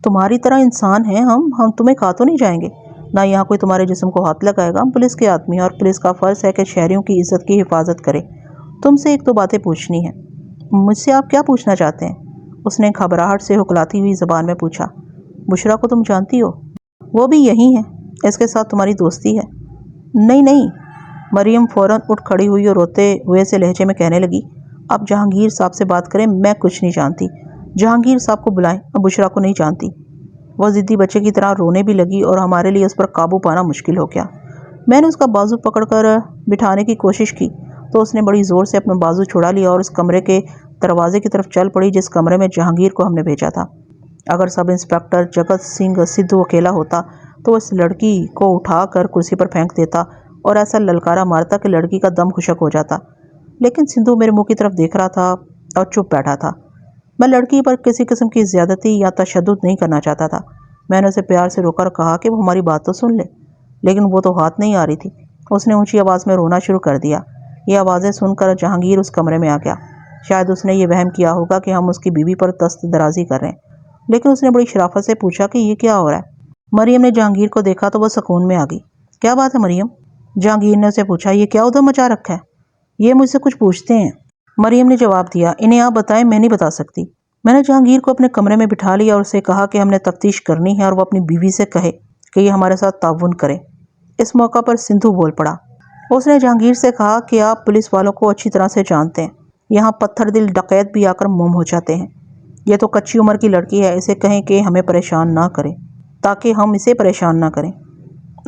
Speaker 1: تمہاری طرح انسان ہیں ہم تمہیں کھا تو نہیں جائیں گے، نہ یہاں کوئی تمہارے جسم کو ہاتھ لگائے گا۔ ہم پولیس کے آدمی ہیں اور پولیس کا فرض ہے کہ شہریوں کی عزت کی حفاظت کرے۔ تم سے 1-2 باتیں پوچھنی ہیں۔ مجھ سے آپ کیا پوچھنا چاہتے ہیں؟ اس نے گھبراہٹ سے ہکلاتی ہوئی زبان میں پوچھا۔ بشرا کو تم جانتی ہو؟ وہ بھی یہی ہے، اس کے ساتھ تمہاری دوستی ہے؟ نہیں۔ مریم فوراً اٹھ کھڑی ہوئی اور روتے ہوئے سے لہجے میں کہنے لگی، آپ جہانگیر صاحب سے بات کریں، میں کچھ نہیں جانتی۔ جہانگیر صاحب کو بلائیں، میں بشرا کو نہیں جانتی۔ وہ ضدی بچے کی طرح رونے بھی لگی اور ہمارے لیے اس پر قابو پانا مشکل ہو گیا۔ میں نے اس کا بازو پکڑ کر بٹھانے کی کوشش کی تو اس نے بڑی زور سے اپنا بازو چھڑا لیا اور اس کمرے کے دروازے کی طرف چل پڑی جس کمرے میں جہانگیر کو ہم نے بھیجا تھا۔ اگر سب انسپکٹر جگت سنگھ سدھو اکیلا ہوتا تو اس لڑکی کو اٹھا کر کرسی پر پھینک دیتا اور ایسا للکارا مارتا کہ لڑکی کا دم خشک ہو جاتا، لیکن سندھو میرے منہ کی طرف دیکھ رہا تھا اور چپ بیٹھا تھا۔ میں لڑکی پر کسی قسم کی زیادتی یا تشدد نہیں کرنا چاہتا تھا۔ میں نے اسے پیار سے روکا اور کہا کہ وہ ہماری بات تو سن لے، لیکن وہ تو ہاتھ نہیں آ رہی تھی۔ اس نے اونچی آواز میں رونا شروع کر دیا۔ یہ آوازیں سن کر جہانگیر اس کمرے میں آ گیا۔ شاید اس نے یہ وہم کیا ہوگا کہ ہم اس کی بیوی پر دست درازی کر رہے ہیں، لیکن اس نے بڑی شرافت سے پوچھا کہ یہ کیا ہو رہا ہے۔ مریم نے جہانگیر کو دیکھا تو وہ سکون میں آ گئی۔ کیا بات ہے مریم؟ جہانگیر نے اسے پوچھا۔ یہ کیا ادھم مچا رکھا ہے؟ یہ مجھ سے کچھ پوچھتے ہیں۔ مریم نے جواب دیا، انہیں آپ بتائیں، میں نہیں بتا سکتی۔ میں نے جہانگیر کو اپنے کمرے میں بٹھا لیا اور اسے کہا کہ ہم نے تفتیش کرنی ہے اور وہ اپنی بیوی سے کہے کہ یہ ہمارے ساتھ تعاون کرے۔ اس موقع پر سندھو بول پڑا۔ اس نے جہانگیر سے کہا کہ آپ پولیس والوں کو اچھی طرح سے جانتے ہیں، یہاں پتھر دل ڈکیت بھی آ کر موم ہو جاتے ہیں۔ یہ تو کچی عمر کی لڑکی ہے، اسے کہیں کہ ہمیں پریشان نہ کرے تاکہ ہم اسے پریشان نہ کریں۔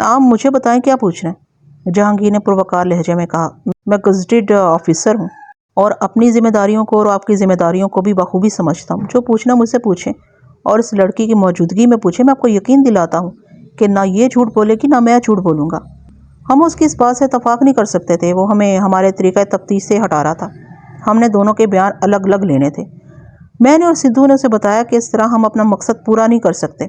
Speaker 1: آپ مجھے بتائیں کیا پوچھ رہے ہیں؟ جہانگیر نے پروکار لہجے میں کہا، میں گزٹڈ آفیسر ہوں اور اپنی ذمہ داریوں کو اور آپ کی ذمہ داریوں کو بھی بخوبی سمجھتا ہوں۔ جو پوچھنا مجھ سے پوچھیں اور اس لڑکی کی موجودگی میں پوچھیں۔ میں آپ کو یقین دلاتا ہوں کہ نہ یہ جھوٹ بولے گی نہ میں جھوٹ بولوں گا۔ ہم اس کی اس بات سے اتفاق نہیں کر سکتے تھے، وہ ہمیں ہمارے طریقہ تفتیش سے ہٹا رہا تھا۔ ہم نے دونوں کے بیان الگ الگ لینے تھے۔ میں نے اور سدھو نے اسے بتایا کہ اس طرح ہم اپنا مقصد پورا نہیں کر سکتے۔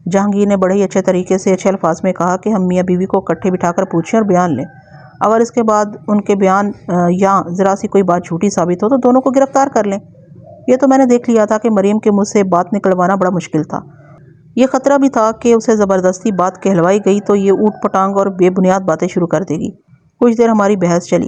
Speaker 1: جہانگیر نے بڑے ہی اچھے طریقے سے اچھے الفاظ میں کہا کہ ہم میاں بیوی کو اکٹھے بٹھا کر پوچھیں اور بیان لیں۔ اگر اس کے بعد ان کے بیان یا ذرا سی کوئی بات جھوٹی ثابت ہو تو دونوں کو گرفتار کر لیں۔ یہ تو میں نے دیکھ لیا تھا کہ مریم کے منہ سے بات نکلوانا بڑا مشکل تھا۔ یہ خطرہ بھی تھا کہ اسے زبردستی بات کہلوائی گئی تو یہ اوٹ پٹانگ اور بے بنیاد باتیں شروع کر دے گی۔ کچھ دیر ہماری بحث چلی۔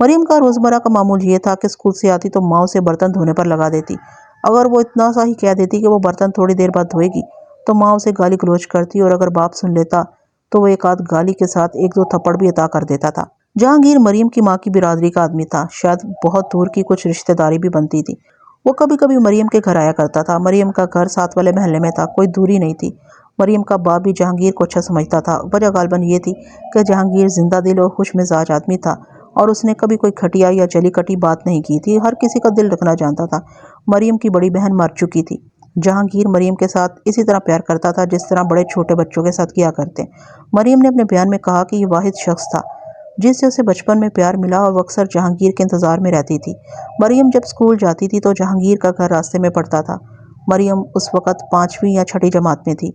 Speaker 1: مریم کا روزمرہ کا معمول یہ تھا کہ اسکول سے آتی تو ماں اسے برتن دھونے پر لگا دیتی۔ اگر وہ اتنا سا ہی کہہ دیتی کہ وہ برتن تھوڑی دیر بعد دھوئے گی تو ماں اسے گالی گلوچ کرتی، اور اگر باپ سن لیتا تو وہ ایک آدھ گالی کے ساتھ ایک دو تھپڑ بھی عطا کر دیتا تھا۔ جہانگیر مریم کی ماں کی برادری کا آدمی تھا، شاید بہت دور کی کچھ رشتہ داری بھی بنتی تھی۔ وہ کبھی کبھی مریم کے گھر آیا کرتا تھا۔ مریم کا گھر ساتھ والے محلے میں تھا، کوئی دوری نہیں تھی۔ مریم کا باپ بھی جہانگیر کو اچھا سمجھتا تھا۔ وجہ غالباً یہ تھی کہ جہانگیر زندہ دل اور خوش مزاج آدمی تھا، اور اس نے کبھی کوئی کھٹیا یا چلی کٹی بات نہیں کی تھی، ہر کسی کا دل رکھنا جانتا تھا۔ مریم کی بڑی بہن مر چکی تھی۔ جہانگیر مریم کے ساتھ اسی طرح پیار کرتا تھا جس طرح بڑے چھوٹے بچوں کے ساتھ کیا کرتے۔ مریم نے اپنے بیان میں کہا کہ یہ واحد شخص تھا جس سے اسے بچپن میں پیار ملا، اور وہ اکثر جہانگیر کے انتظار میں رہتی تھی۔ مریم جب اسکول جاتی تھی تو جہانگیر کا گھر راستے میں پڑتا تھا۔ مریم اس وقت 5ویں یا 6ٹھی جماعت میں تھی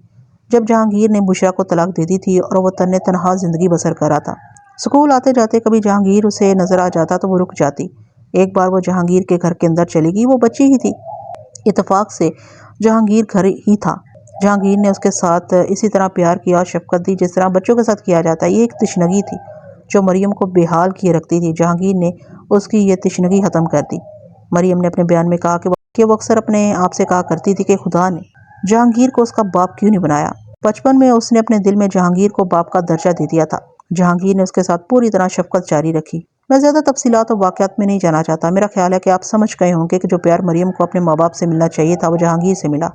Speaker 1: جب جہانگیر نے بشرا کو طلاق دے دی تھی، اور وہ تنہے تنہا زندگی بسر کر رہا تھا۔ اسکول آتے جاتے کبھی جہانگیر اسے نظر آ جاتا تو وہ رک جاتی۔ ایک بار وہ جہانگیر کے گھر کے اندر چلی گئی، وہ بچی ہی تھی۔ اتفاق سے جہانگیر گھر ہی تھا۔ جہانگیر نے اس کے ساتھ اسی طرح پیار کیا اور شفقت دی جس طرح بچوں کے ساتھ کیا جاتا ہے۔ یہ ایک تشنگی تھی جو مریم کو بے حال کیے رکھتی تھی۔ جہانگیر نے اس کی یہ تشنگی ختم کر دی۔ مریم نے اپنے بیان میں کہا کہ وہ اکثر اپنے آپ سے کہا کرتی تھی کہ خدا نے جہانگیر کو اس کا باپ کیوں نہیں بنایا۔ بچپن میں اس نے اپنے دل میں جہانگیر کو باپ کا درجہ دے دیا تھا۔ جہانگیر نے اس کے ساتھ پوری طرح شفقت جاری رکھی۔ میں زیادہ تفصیلات اور واقعات میں نہیں جانا چاہتا۔ میرا خیال ہے کہ آپ سمجھ گئے ہوں گے کہ جو پیار مریم کو اپنے ماں باپ سے ملنا چاہیے تھا وہ جہانگیر سے ملا۔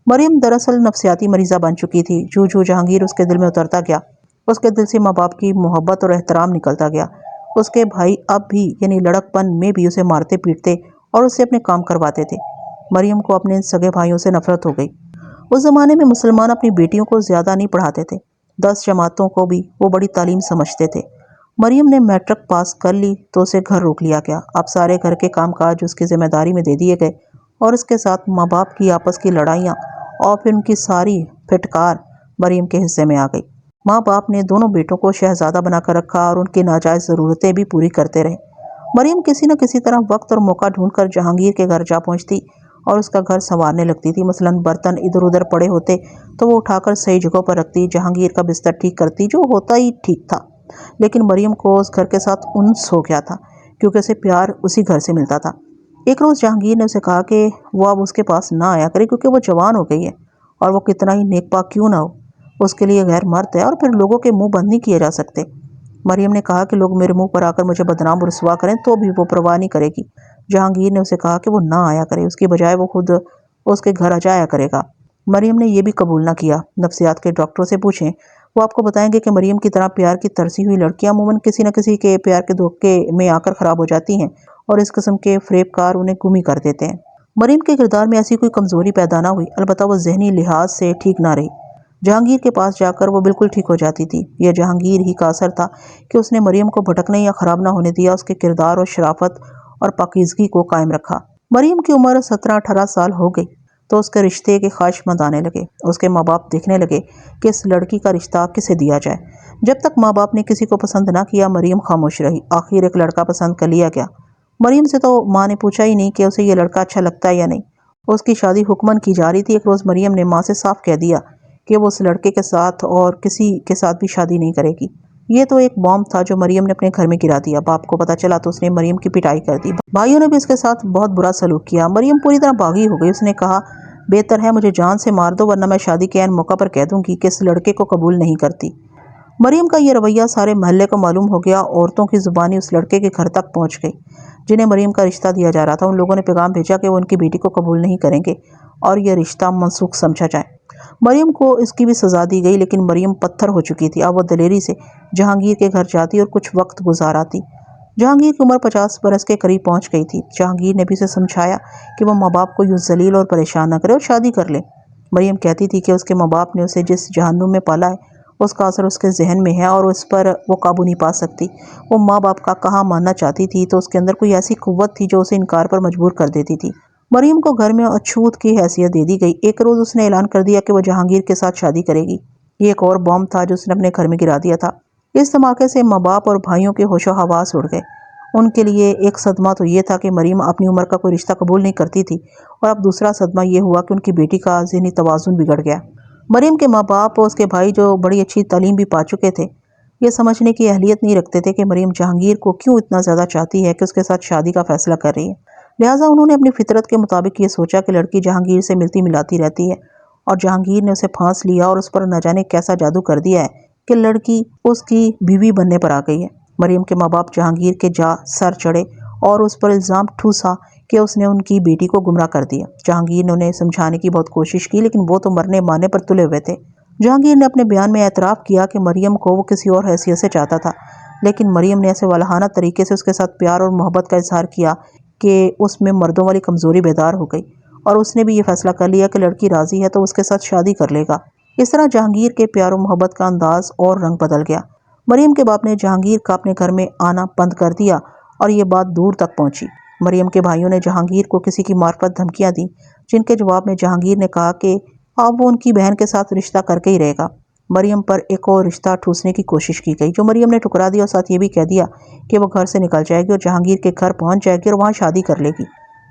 Speaker 1: مریم دراصل نفسیاتی مریضہ بن چکی تھی۔ جو جہانگیر اس کے دل میں اترتا گیا، اس کے دل سے ماں باپ کی محبت اور احترام نکلتا گیا۔ اس کے بھائی اب بھی یعنی لڑک پن میں بھی اسے مارتے پیٹتے اور اس سے اپنے کام کرواتے تھے۔ مریم کو اپنے سگے بھائیوں سے نفرت ہو گئی۔ اس زمانے میں مسلمان اپنی بیٹیوں کو زیادہ نہیں پڑھاتے تھے، 10 جماعتوں کو بھی وہ بڑی تعلیم سمجھتے تھے۔ مریم نے میٹرک پاس کر لی تو اسے گھر روک لیا گیا۔ اب سارے گھر کے کام کاج اس کی ذمہ داری میں دے دیے گئے، اور اس کے ساتھ ماں باپ کی آپس کی لڑائیاں اور پھر ان کی ساری پھٹکار مریم کے حصے میں آ گئی۔ ماں باپ نے دونوں بیٹوں کو شہزادہ بنا کر رکھا اور ان کی ناجائز ضرورتیں بھی پوری کرتے رہے۔ مریم کسی نہ کسی طرح وقت اور موقع ڈھونڈ کر جہانگیر کے گھر جا پہنچتی اور اس کا گھر سنوارنے لگتی تھی۔ مثلاً برتن ادھر ادھر پڑے ہوتے تو وہ اٹھا کر صحیح جگہوں پر رکھتی، جہانگیر کا بستر ٹھیک کرتی، جو ہوتا ہی ٹھیک تھا۔ لیکن مریم کو اس گھر کے ساتھ انس ہو گیا تھا کیونکہ اسے پیار اسی گھر سے ملتا تھا۔ ایک روز جہانگیر نے اسے کہا کہ وہ اب اس کے پاس نہ آیا کرے کیونکہ وہ جوان ہو گئی ہے، اور وہ کتنا ہی نیک پاک کیوں نہ ہو اس کے لیے غیر مرد ہے، اور پھر لوگوں کے منہ بند نہیں کیے جا سکتے۔ مریم نے کہا کہ لوگ میرے منہ پر آ کر مجھے بدنام و رسوا کریں تو بھی وہ پرواہ نہیں کرے گی۔ جہانگیر نے اسے کہا کہ وہ نہ آیا کرے، اس کی بجائے وہ خود اس کے گھر آ جایا کرے گا۔ مریم نے یہ بھی قبول نہ کیا۔ نفسیات کے ڈاکٹروں سے پوچھیں، وہ آپ کو بتائیں گے کہ مریم کی طرح پیار کی ترسی ہوئی لڑکیاں عموماً کسی نہ کسی کے پیار کے دھوکے میں آ کر خراب ہو جاتی ہیں، اور اس قسم کے فریب کار انہیں گم ہی کر دیتے ہیں۔ مریم کے کردار میں ایسی کوئی کمزوری پیدا نہ ہوئی، البتہ وہ ذہنی لحاظ سے ٹھیک نہ رہی۔ جہانگیر کے پاس جا کر وہ بالکل ٹھیک ہو جاتی تھی۔ یہ جہانگیر ہی کا اثر تھا کہ اس نے مریم کو بھٹکنے یا خراب نہ ہونے دیا، اس کے کردار اور شرافت اور پاکیزگی کو قائم رکھا۔ مریم کی عمر 17-18 سال ہو گئی تو اس کے رشتے کے خواہش مند آنے لگے۔ اس کے ماں باپ دیکھنے لگے کہ اس لڑکی کا رشتہ کسے دیا جائے۔ جب تک ماں باپ نے کسی کو پسند نہ کیا مریم خاموش رہی۔ آخر ایک لڑکا پسند کر لیا گیا۔ مریم سے تو ماں نے پوچھا ہی نہیں کہ اسے یہ لڑکا اچھا لگتا ہے یا نہیں، اس کی شادی حکماً کی جا رہی تھی۔ ایک روز مریم نے ماں سے صاف کہہ دیا کہ وہ اس لڑکے کے ساتھ اور کسی کے ساتھ بھی شادی نہیں کرے گی۔ یہ تو ایک بام تھا جو مریم نے اپنے گھر میں گرا دیا۔ باپ کو پتہ چلا تو اس نے مریم کی پٹائی کر دی۔ بھائیوں نے بھی اس کے ساتھ بہت برا سلوک کیا۔ مریم پوری طرح باغی ہو گئی۔ اس نے کہا، بہتر ہے مجھے جان سے مار دو ورنہ میں شادی کے عین موقع پر کہہ دوں گی کہ اس لڑکے کو قبول نہیں کرتی۔ مریم کا یہ رویہ سارے محلے کو معلوم ہو گیا۔ عورتوں کی زبانی اس لڑکے کے گھر تک پہنچ گئی جنہیں مریم کا رشتہ دیا جا رہا تھا۔ ان لوگوں نے پیغام بھیجا کہ وہ ان کی بیٹی کو قبول نہیں کریں گے اور یہ رشتہ منسوخ سمجھا جائے۔ مریم کو اس کی بھی سزا دی گئی، لیکن مریم پتھر ہو چکی تھی۔ اب وہ دلیری سے جہانگیر کے گھر جاتی اور کچھ وقت گزار آتی۔ جہانگیر کی عمر 50 برس کے قریب پہنچ گئی تھی۔ جہانگیر نے بھی اسے سمجھایا کہ وہ ماں باپ کو یوں ذلیل اور پریشان نہ کرے اور شادی کر لے۔ مریم کہتی تھی کہ اس کے ماں باپ نے اسے جس جہنم میں پالا ہے اس کا اثر اس کے ذہن میں ہے اور اس پر وہ قابو نہیں پا سکتی۔ وہ ماں باپ کا کہا ماننا چاہتی تھی تو اس کے اندر کوئی ایسی قوت تھی جو اسے انکار پر مجبور کر دیتی تھی۔ مریم کو گھر میں اچھوت کی حیثیت دے دی گئی۔ ایک روز اس نے اعلان کر دیا کہ وہ جہانگیر کے ساتھ شادی کرے گی۔ یہ ایک اور بم تھا جو اس نے اپنے گھر میں گرا دیا تھا۔ اس دھماکے سے ماں باپ اور بھائیوں کے ہوش و حواس اڑ گئے۔ ان کے لیے ایک صدمہ تو یہ تھا کہ مریم اپنی عمر کا کوئی رشتہ قبول نہیں کرتی تھی، اور اب دوسرا صدمہ یہ ہوا کہ ان کی بیٹی کا ذہنی توازن بگڑ گیا۔ مریم کے ماں باپ اور اس کے بھائی جو بڑی اچھی تعلیم بھی پا چکے تھے، یہ سمجھنے کی اہلیت نہیں رکھتے تھے کہ مریم جہانگیر کو کیوں اتنا زیادہ چاہتی ہے کہ اس کے ساتھ شادی کا فیصلہ کر رہی ہے۔ لہٰذا انہوں نے اپنی فطرت کے مطابق یہ سوچا کہ لڑکی جہانگیر سے ملتی ملاتی رہتی ہے اور جہانگیر نے اسے پھانس لیا اور اس پر نہ جانے کیسا جادو کر دیا ہے کہ لڑکی اس کی بیوی بننے پر آ گئی ہے۔ مریم کے ماں باپ جہانگیر کے جا سر چڑھے اور اس پر الزام ٹھوسا کہ اس نے ان کی بیٹی کو گمراہ کر دیا۔ جہانگیر نے انہیں سمجھانے کی بہت کوشش کی لیکن وہ تو مرنے مارنے پر تلے ہوئے تھے۔ جہانگیر نے اپنے بیان میں اعتراف کیا کہ مریم کو وہ کسی اور حیثیت سے چاہتا تھا، لیکن مریم نے ایسے والہانہ طریقے سے اس کے ساتھ پیار اور محبت کا اظہار کیا کہ اس میں مردوں والی کمزوری بیدار ہو گئی اور اس نے بھی یہ فیصلہ کر لیا کہ لڑکی راضی ہے تو اس کے ساتھ شادی کر لے گا۔ اس طرح جہانگیر کے پیار و محبت کا انداز اور رنگ بدل گیا۔ مریم کے باپ نے جہانگیر کا اپنے گھر میں آنا بند کر دیا اور یہ بات دور تک پہنچی۔ مریم کے بھائیوں نے جہانگیر کو کسی کی معرفت دھمکیاں دی، جن کے جواب میں جہانگیر نے کہا کہ اب وہ ان کی بہن کے ساتھ رشتہ کر کے ہی رہے گا۔ مریم پر ایک اور رشتہ ٹھوسنے کی کوشش کی گئی، جو مریم نے ٹھکرا دیا اور ساتھ یہ بھی کہہ دیا کہ وہ گھر سے نکل جائے گی اور جہانگیر کے گھر پہنچ جائے گی اور وہاں شادی کر لے گی۔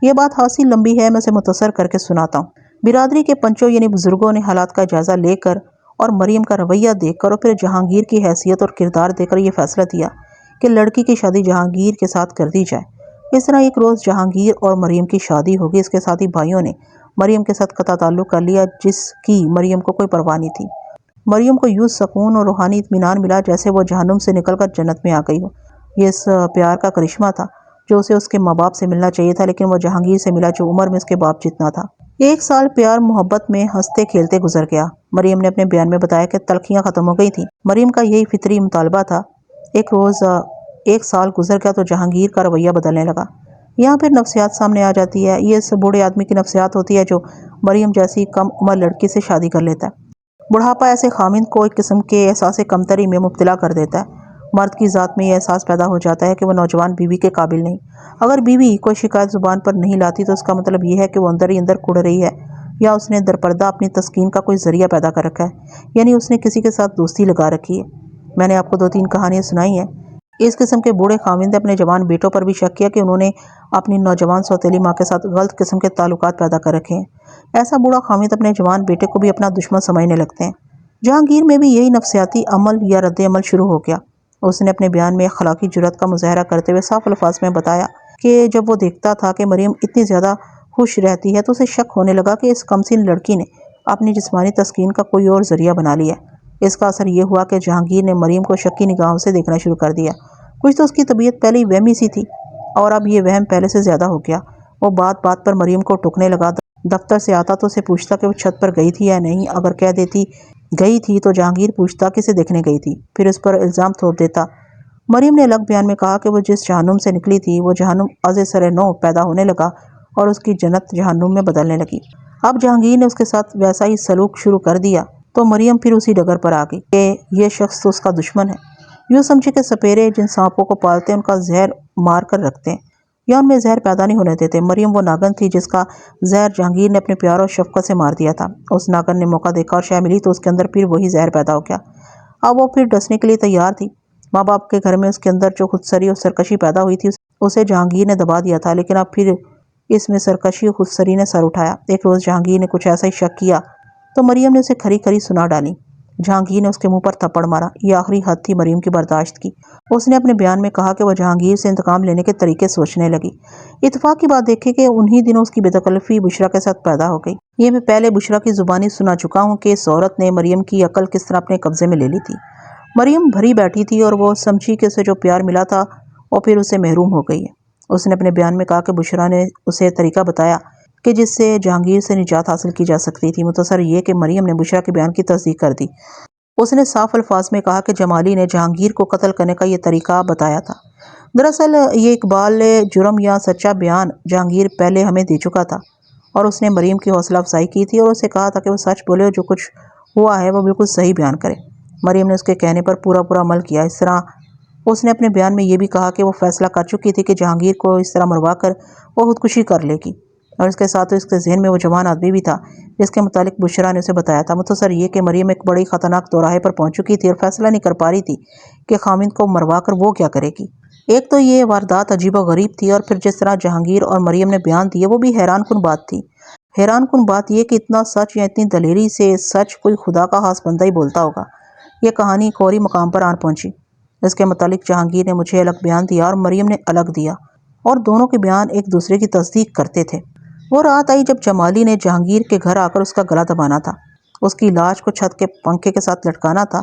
Speaker 1: یہ بات خاصی لمبی ہے، میں اسے مختصر کر کے سناتا ہوں۔ برادری کے پنچوں یعنی بزرگوں نے حالات کا جائزہ لے کر اور مریم کا رویہ دیکھ کر اور پھر جہانگیر کی حیثیت اور کردار دیکھ کر یہ فیصلہ دیا کہ لڑکی کی شادی جہانگیر کے ساتھ کر دی جائے۔ اس طرح ایک روز جہانگیر اور مریم کی شادی ہوگی۔ اس کے ساتھ ہی بھائیوں نے مریم کے ساتھ قطع تعلق کر لیا، جس کی مریم کو کوئی پرواہ نہیں تھی۔ مریم کو یوں سکون اور روحانی اطمینان ملا جیسے وہ جہنم سے نکل کر جنت میں آ گئی ہو۔ یہ اس پیار کا کرشمہ تھا جو اسے اس کے ماں باپ سے ملنا چاہیے تھا، لیکن وہ جہانگیر سے ملا جو عمر میں اس کے باپ جتنا تھا۔ 1 سال پیار محبت میں ہنستے کھیلتے گزر گیا۔ مریم نے اپنے بیان میں بتایا کہ تلخیاں ختم ہو گئی تھیں۔ مریم کا یہی فطری مطالبہ تھا۔ ایک روز 1 سال گزر گیا تو جہانگیر کا رویہ بدلنے لگا۔ یہاں پھر نفسیات سامنے آ جاتی ہے۔ یہ اس بوڑھے آدمی کی نفسیات ہوتی ہے جو مریم جیسی کم عمر لڑکی سے شادی کر لیتا ہے۔ بڑھاپا ایسے خامند کو ایک قسم کے احساس کمتری میں مبتلا کر دیتا ہے۔ مرد کی ذات میں یہ احساس پیدا ہو جاتا ہے کہ وہ نوجوان بیوی کے قابل نہیں۔ اگر بیوی کوئی شکایت زبان پر نہیں لاتی تو اس کا مطلب یہ ہے کہ وہ اندر ہی اندر کڑ رہی ہے، یا اس نے درپردہ اپنی تسکین کا کوئی ذریعہ پیدا کر رکھا ہے، یعنی اس نے کسی کے ساتھ دوستی لگا رکھی ہے۔ میں نے آپ کو 2-3 کہانیاں سنائی ہیں۔ اس قسم کے بوڑھے خاوند نے اپنے جوان بیٹوں پر بھی شک کیا کہ انہوں نے اپنی نوجوان سوتیلی ماں کے ساتھ غلط قسم کے تعلقات پیدا کر رکھے ہیں۔ ایسا بوڑھا خاوند اپنے جوان بیٹے کو بھی اپنا دشمن سمجھنے لگتے ہیں۔ جہانگیر میں بھی یہی نفسیاتی عمل یا رد عمل شروع ہو گیا۔ اس نے اپنے بیان میں اخلاقی جرات کا مظاہرہ کرتے ہوئے صاف الفاظ میں بتایا کہ جب وہ دیکھتا تھا کہ مریم اتنی زیادہ خوش رہتی ہے تو اسے شک ہونے لگا کہ اس کمسن لڑکی نے اپنی جسمانی تسکین کا کوئی اور ذریعہ بنا لیا ہے۔ اس کا اثر یہ ہوا کہ جہانگیر نے مریم کو شکی نگاہوں سے دیکھنا شروع کر دیا۔ کچھ تو اس کی طبیعت پہلے ہی وہمی سی تھی اور اب یہ وہم پہلے سے زیادہ ہو گیا۔ وہ بات بات پر مریم کو ٹوکنے لگا۔ دفتر سے آتا تو اسے پوچھتا کہ وہ چھت پر گئی تھی یا نہیں۔ اگر کہہ دیتی گئی تھی تو جہانگیر پوچھتا کسے دیکھنے گئی تھی، پھر اس پر الزام تھوپ دیتا۔ مریم نے الگ بیان میں کہا کہ وہ جس جہنم سے نکلی تھی وہ جہنم از سر نو پیدا ہونے لگا اور اس کی جنت جہنم میں بدلنے لگی۔ اب جہانگیر نے اس کے ساتھ ویسا ہی سلوک شروع کر دیا تو مریم پھر اسی ڈگر پر آ گئی کہ یہ شخص تو اس کا دشمن ہے۔ یوں سمجھے کہ سپیرے جن سانپوں کو پالتے ہیں ان کا زہر مار کر رکھتے ہیں یا ان میں زہر پیدا نہیں ہونے دیتے۔ مریم وہ ناگن تھی جس کا زہر جہانگیر نے اپنے پیار اور شفقت سے مار دیا تھا۔ اس ناگن نے موقع دیکھا اور شے ملی تو اس کے اندر پھر وہی زہر پیدا ہو گیا۔ اب وہ پھر ڈسنے کے لیے تیار تھی۔ ماں باپ کے گھر میں اس کے اندر جو خودسری اور سرکشی پیدا ہوئی تھی اسے جہانگیر نے دبا دیا تھا، لیکن اب پھر اس میں سرکشی اور خودسری نے سر اٹھایا۔ ایک روز جہانگیر نے کچھ ایسا ہی شک کیا تو مریم نے اسے کھری کھری سنا ڈالی۔ جہانگیر نے اس کے منہ پر تھپڑ مارا۔ یہ آخری حد تھی مریم کی برداشت کی۔ اس نے اپنے بیان میں کہا کہ وہ جہانگیر سے انتقام لینے کے طریقے سوچنے لگی۔ اتفاق کی بات دیکھے کہ انہی دنوں اس کی بے تکلفی بشریٰ کے ساتھ پیدا ہو گئی۔ یہ میں پہلے بشریٰ کی زبانی سنا چکا ہوں کہ اس عورت نے مریم کی عقل کس طرح اپنے قبضے میں لے لی تھی۔ مریم بھری بیٹھی تھی اور وہ سمجھی کہ اسے جو پیار ملا تھا وہ پھر اسے محروم ہو گئی ہے۔ اس نے اپنے بیان میں کہا کہ بشریٰ نے اسے طریقہ بتایا کہ جس سے جہانگیر سے نجات حاصل کی جا سکتی تھی۔ مختصر یہ کہ مریم نے بشریٰ کے بیان کی تصدیق کر دی۔ اس نے صاف الفاظ میں کہا کہ جمالی نے جہانگیر کو قتل کرنے کا یہ طریقہ بتایا تھا۔ دراصل یہ اقبال جرم یا سچا بیان جہانگیر پہلے ہمیں دے چکا تھا اور اس نے مریم کی حوصلہ افزائی کی تھی اور اسے کہا تھا کہ وہ سچ بولے اور جو کچھ ہوا ہے وہ بالکل صحیح بیان کرے۔ مریم نے اس کے کہنے پر پورا عمل کیا۔ اس طرح اس نے اپنے بیان میں یہ بھی کہا کہ وہ فیصلہ کر چکی تھی کہ جہانگیر کو اس طرح مروا کر وہ خودکشی کر لے گی، اور اس کے ساتھ اس کے ذہن میں وہ جوان آدمی بھی تھا جس کے متعلق بشریٰ نے اسے بتایا تھا۔ مختصر یہ کہ مریم ایک بڑی خطرناک دوراہے پر پہنچ چکی تھی اور فیصلہ نہیں کر پا رہی تھی کہ خامند کو مروا کر وہ کیا کرے گی۔ ایک تو یہ واردات عجیب و غریب تھی اور پھر جس طرح جہانگیر اور مریم نے بیان دیے وہ بھی حیران کن بات تھی۔ حیران کن بات یہ کہ اتنا سچ یا اتنی دلیری سے سچ کوئی خدا کا خاص بندہ ہی بولتا ہوگا۔ یہ کہانی ایک فوری مقام پر آن پہنچی۔ اس کے متعلق جہانگیر نے مجھے الگ بیان دیا اور مریم نے الگ دیا، اور دونوں کے بیان ایک دوسرے کی تصدیق کرتے تھے۔ وہ رات آئی جب جمالی نے جہانگیر کے گھر آ کر اس کا گلا دبانا تھا، اس کی لاش کو چھت کے پنکھے کے ساتھ لٹکانا تھا۔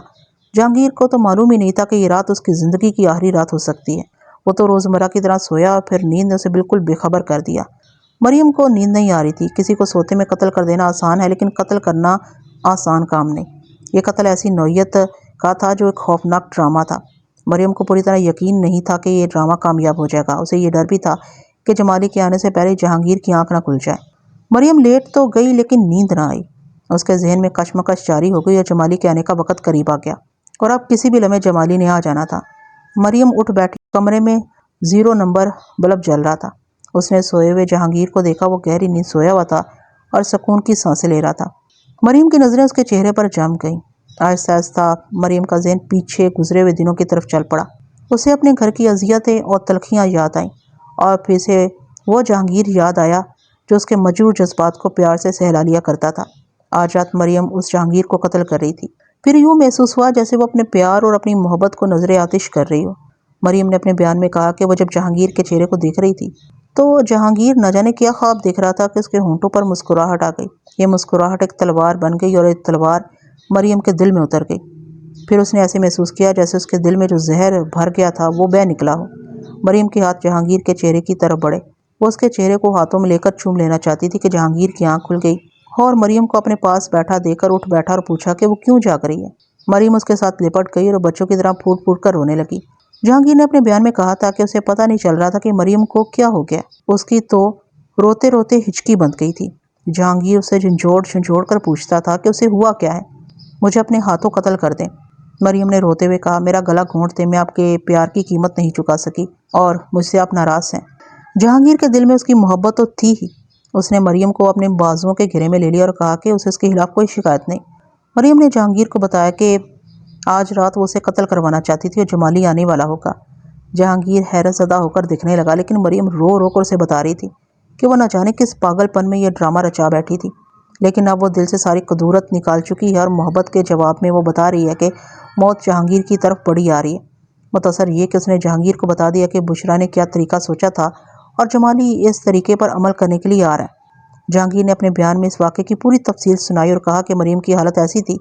Speaker 1: جہانگیر کو تو معلوم ہی نہیں تھا کہ یہ رات اس کی زندگی کی آخری رات ہو سکتی ہے۔ وہ تو روزمرہ کی طرح سویا اور پھر نیند نے اسے بالکل بے خبر کر دیا۔ مریم کو نیند نہیں آ رہی تھی۔ کسی کو سوتے میں قتل کر دینا آسان ہے، لیکن قتل کرنا آسان کام نہیں۔ یہ قتل ایسی نوعیت کا تھا جو ایک خوفناک ڈرامہ تھا۔ مریم کو پوری طرح یقین نہیں تھا کہ یہ ڈرامہ کامیاب ہو جائے گا۔ اسے یہ ڈر بھی تھا کہ جمالی کے آنے سے پہلے جہانگیر کی آنکھ نہ کھل جائے۔ مریم لیٹ تو گئی لیکن نیند نہ آئی۔ اس کے ذہن میں کشمکش جاری ہو گئی اور جمالی کے آنے کا وقت قریب آ گیا، اور اب کسی بھی لمحے جمالی نے آ جانا تھا۔ مریم اٹھ بیٹھی۔ کمرے میں 0 نمبر بلب جل رہا تھا۔ اس نے سوئے ہوئے جہانگیر کو دیکھا۔ وہ گہری نیند سویا ہوا تھا اور سکون کی سانسیں لے رہا تھا۔ مریم کی نظریں اس کے چہرے پر جم گئیں۔ آہستہ آہستہ مریم کا ذہن پیچھے گزرے ہوئے دنوں کی طرف چل پڑا۔ اسے اپنے گھر کی اذیتیں اور تلخیاں یاد آئیں، اور پھر سے وہ جہانگیر یاد آیا جو اس کے مجروح جذبات کو پیار سے سہلا لیا کرتا تھا۔ آج رات مریم اس جہانگیر کو قتل کر رہی تھی۔ پھر یوں محسوس ہوا جیسے وہ اپنے پیار اور اپنی محبت کو نظر آتش کر رہی ہو۔ مریم نے اپنے بیان میں کہا کہ وہ جب جہانگیر کے چہرے کو دیکھ رہی تھی تو جہانگیر نہ جانے کیا خواب دیکھ رہا تھا کہ اس کے ہونٹوں پر مسکراہٹ آ گئی۔ یہ مسکراہٹ ایک تلوار بن گئی اور ایک تلوار مریم کے دل میں اتر گئی۔ پھر اس نے ایسے محسوس کیا جیسے اس کے دل میں جو زہر بھر گیا تھا وہ بہہ نکلا ہو۔ مریم کے ہاتھ جہانگیر کے چہرے کی طرف بڑھے۔ وہ اس کے چہرے کو ہاتھوں میں لے کر چوم لینا چاہتی تھی کہ جہانگیر کی آنکھ کھل گئی اور مریم کو اپنے پاس بیٹھا دے کر اٹھ بیٹھا اور پوچھا کہ وہ کیوں جاگ رہی ہے۔ مریم اس کے ساتھ لپٹ گئی اور بچوں کی طرح پھوٹ پھوٹ کر رونے لگی۔ جہانگیر نے اپنے بیان میں کہا تھا کہ اسے پتہ نہیں چل رہا تھا کہ مریم کو کیا ہو گیا۔ اس کی تو روتے روتے ہچکی بند گئی تھی۔ جہانگیر اسے جھنجھوڑ کر پوچھتا تھا کہ اسے ہوا کیا ہے۔ مجھے اپنے ہاتھوں قتل کر دیں، مریم نے روتے ہوئے کہا۔ میرا گلا گھونٹ دیں، میں آپ کے پیار کی قیمت نہیں چکا سکی اور مجھ سے آپ ناراض ہیں۔ جہانگیر کے دل میں اس کی محبت تو تھی ہی۔ اس نے مریم کو اپنے بازوؤں کے گھیرے میں لے لیا اور کہا کہ اسے اس کے خلاف کوئی شکایت نہیں۔ مریم نے جہانگیر کو بتایا کہ آج رات وہ اسے قتل کروانا چاہتی تھی اور جمالی آنے والا ہوگا۔ جہانگیر حیرت زدہ ہو کر دیکھنے لگا، لیکن مریم رو رو کر اسے بتا رہی تھی کہ وہ نہ جانے کس پاگل پن میں یہ ڈرامہ رچا بیٹھی تھی، لیکن اب وہ دل سے ساری قدورت نکال چکی ہے اور محبت کے جواب میں وہ بتا رہی ہے کہ موت جہانگیر کی طرف بڑھی آ رہی ہے۔ متصر یہ کہ اس نے جہانگیر کو بتا دیا کہ بشرا نے کیا طریقہ سوچا تھا اور جمالی اس طریقے پر عمل کرنے کے لیے آ رہا ہے۔ جہانگیر نے اپنے بیان میں اس واقعے کی پوری تفصیل سنائی اور کہا کہ مریم کی حالت ایسی تھی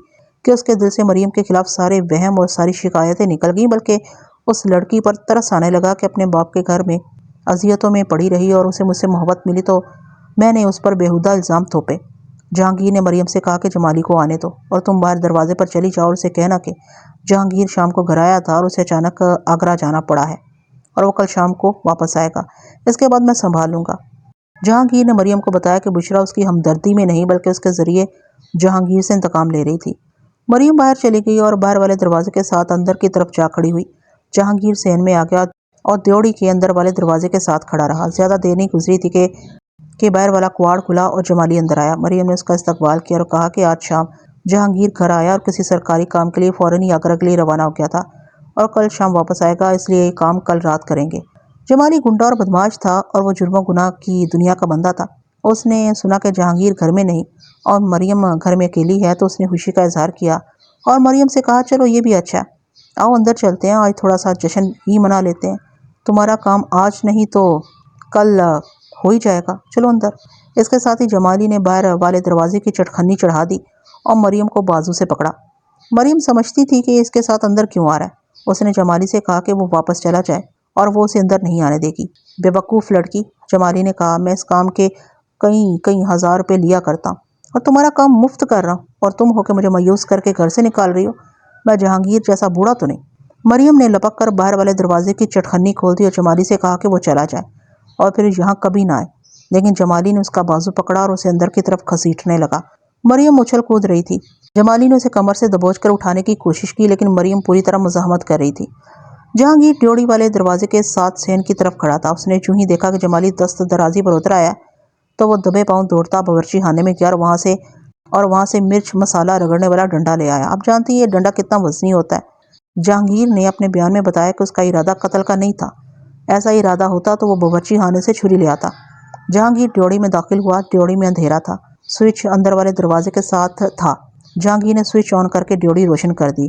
Speaker 1: کہ اس کے دل سے مریم کے خلاف سارے وہم اور ساری شکایتیں نکل گئیں، بلکہ اس لڑکی پر ترس آنے لگا کہ اپنے باپ کے گھر میں اذیتوں میں پڑی رہی اور اسے مجھ سے محبت ملی تو میں نے اس پر بےہودہ الزام تھوپے۔ جہانگیر نے مریم سے کہا کہ جمالی کو آنے دو اور تم باہر دروازے پر چلی جاؤ اور اسے کہنا کہ جہانگیر شام کو گھر آیا تھا اور اسے اچانک آگرہ جانا پڑا ہے اور وہ کل شام کو واپس آئے گا۔ اس کے بعد میں سنبھال لوں گا۔ جہانگیر نے مریم کو بتایا کہ بشرا اس کی ہمدردی میں نہیں بلکہ اس کے ذریعے جہانگیر سے انتقام لے رہی تھی۔ مریم باہر چلی گئی اور باہر والے دروازے کے ساتھ اندر کی طرف جا کھڑی ہوئی۔ جہانگیر صحن میں آ گیا اور دیوڑی کے اندر والے دروازے کے ساتھ کھڑا رہا۔ زیادہ دیر نہیں گزری تھی کہ باہر والا کواڑ کھلا اور جمالی اندر آیا۔ مریم نے اس کا استقبال کیا اور کہا کہ آج شام جہانگیر گھر آیا اور کسی سرکاری کام کے لیے فوراً ہی آگرہ کے لیے روانہ ہو گیا تھا اور کل شام واپس آئے گا، اس لیے یہ کام کل رات کریں گے۔ جمالی گنڈا اور بدماش تھا اور وہ جرم و گناہ کی دنیا کا بندہ تھا۔ اس نے سنا کہ جہانگیر گھر میں نہیں اور مریم گھر میں اکیلی ہے تو اس نے خوشی کا اظہار کیا اور مریم سے کہا چلو یہ بھی اچھا ہے، آؤ اندر چلتے ہیں، آج تھوڑا سا جشن ہی منا لیتے ہیں، تمہارا کام آج نہیں تو کل ہو ہی جائے گا، چلو اندر۔ اس کے ساتھ ہی جمالی نے باہر والے دروازے کی چٹخنی چڑھا دی اور مریم کو بازو سے پکڑا۔ مریم سمجھتی تھی کہ اس کے ساتھ اندر کیوں آ رہا ہے۔ اس نے جمالی سے کہا کہ وہ واپس چلا جائے اور وہ اسے اندر نہیں آنے دے گی۔ بے وقوف لڑکی، جمالی نے کہا، میں اس کام کے کئی ہزار روپے لیا کرتا ہوں اور تمہارا کام مفت کر رہا ہوں اور تم ہو کہ مجھے مایوس کر کے گھر سے نکال رہی ہو، میں جہانگیر جیسا بوڑھا تو نہیں۔ مریم نے لپک کر باہر والے دروازے کی چٹخنی کھول دی اور جمالی سے کہا کہ وہ چلا جائے اور پھر یہاں کبھی نہ آئے، لیکن جمالی نے اس کا بازو پکڑا اور اسے اندر کی طرف گھسیٹنے لگا۔ مریم اچھل کود رہی تھی۔ جمالی نے اسے کمر سے دبوچ کر اٹھانے کی کوشش کی لیکن مریم پوری طرح مزاحمت کر رہی تھی۔ جہانگیر ڈیوڑی والے دروازے کے ساتھ صحن کی طرف کھڑا تھا۔ اس نے چوں ہی دیکھا کہ جمالی دست درازی پر اتر آیا تو وہ دبے پاؤں دوڑتا باورچی خانے میں گیا اور وہاں سے مرچ مسالہ رگڑنے والا ڈنڈا لے آیا۔ آپ جانتی ہیں یہ ڈنڈا کتنا وزنی ہوتا ہے۔ جہانگیر نے اپنے بیان میں بتایا کہ اس کا ارادہ قتل کا نہیں تھا، ایسا ارادہ ہوتا تو وہ باورچی خانے سے چھری لے آتا۔ جہانگیر ڈیوڑی میں داخل ہوا۔ ڈیوڑی میں اندھیرا تھا، سوئچ اندر والے دروازے کے ساتھ تھا۔ جہانگیر نے سوئچ آن کر کے ڈیوڑی روشن کر دی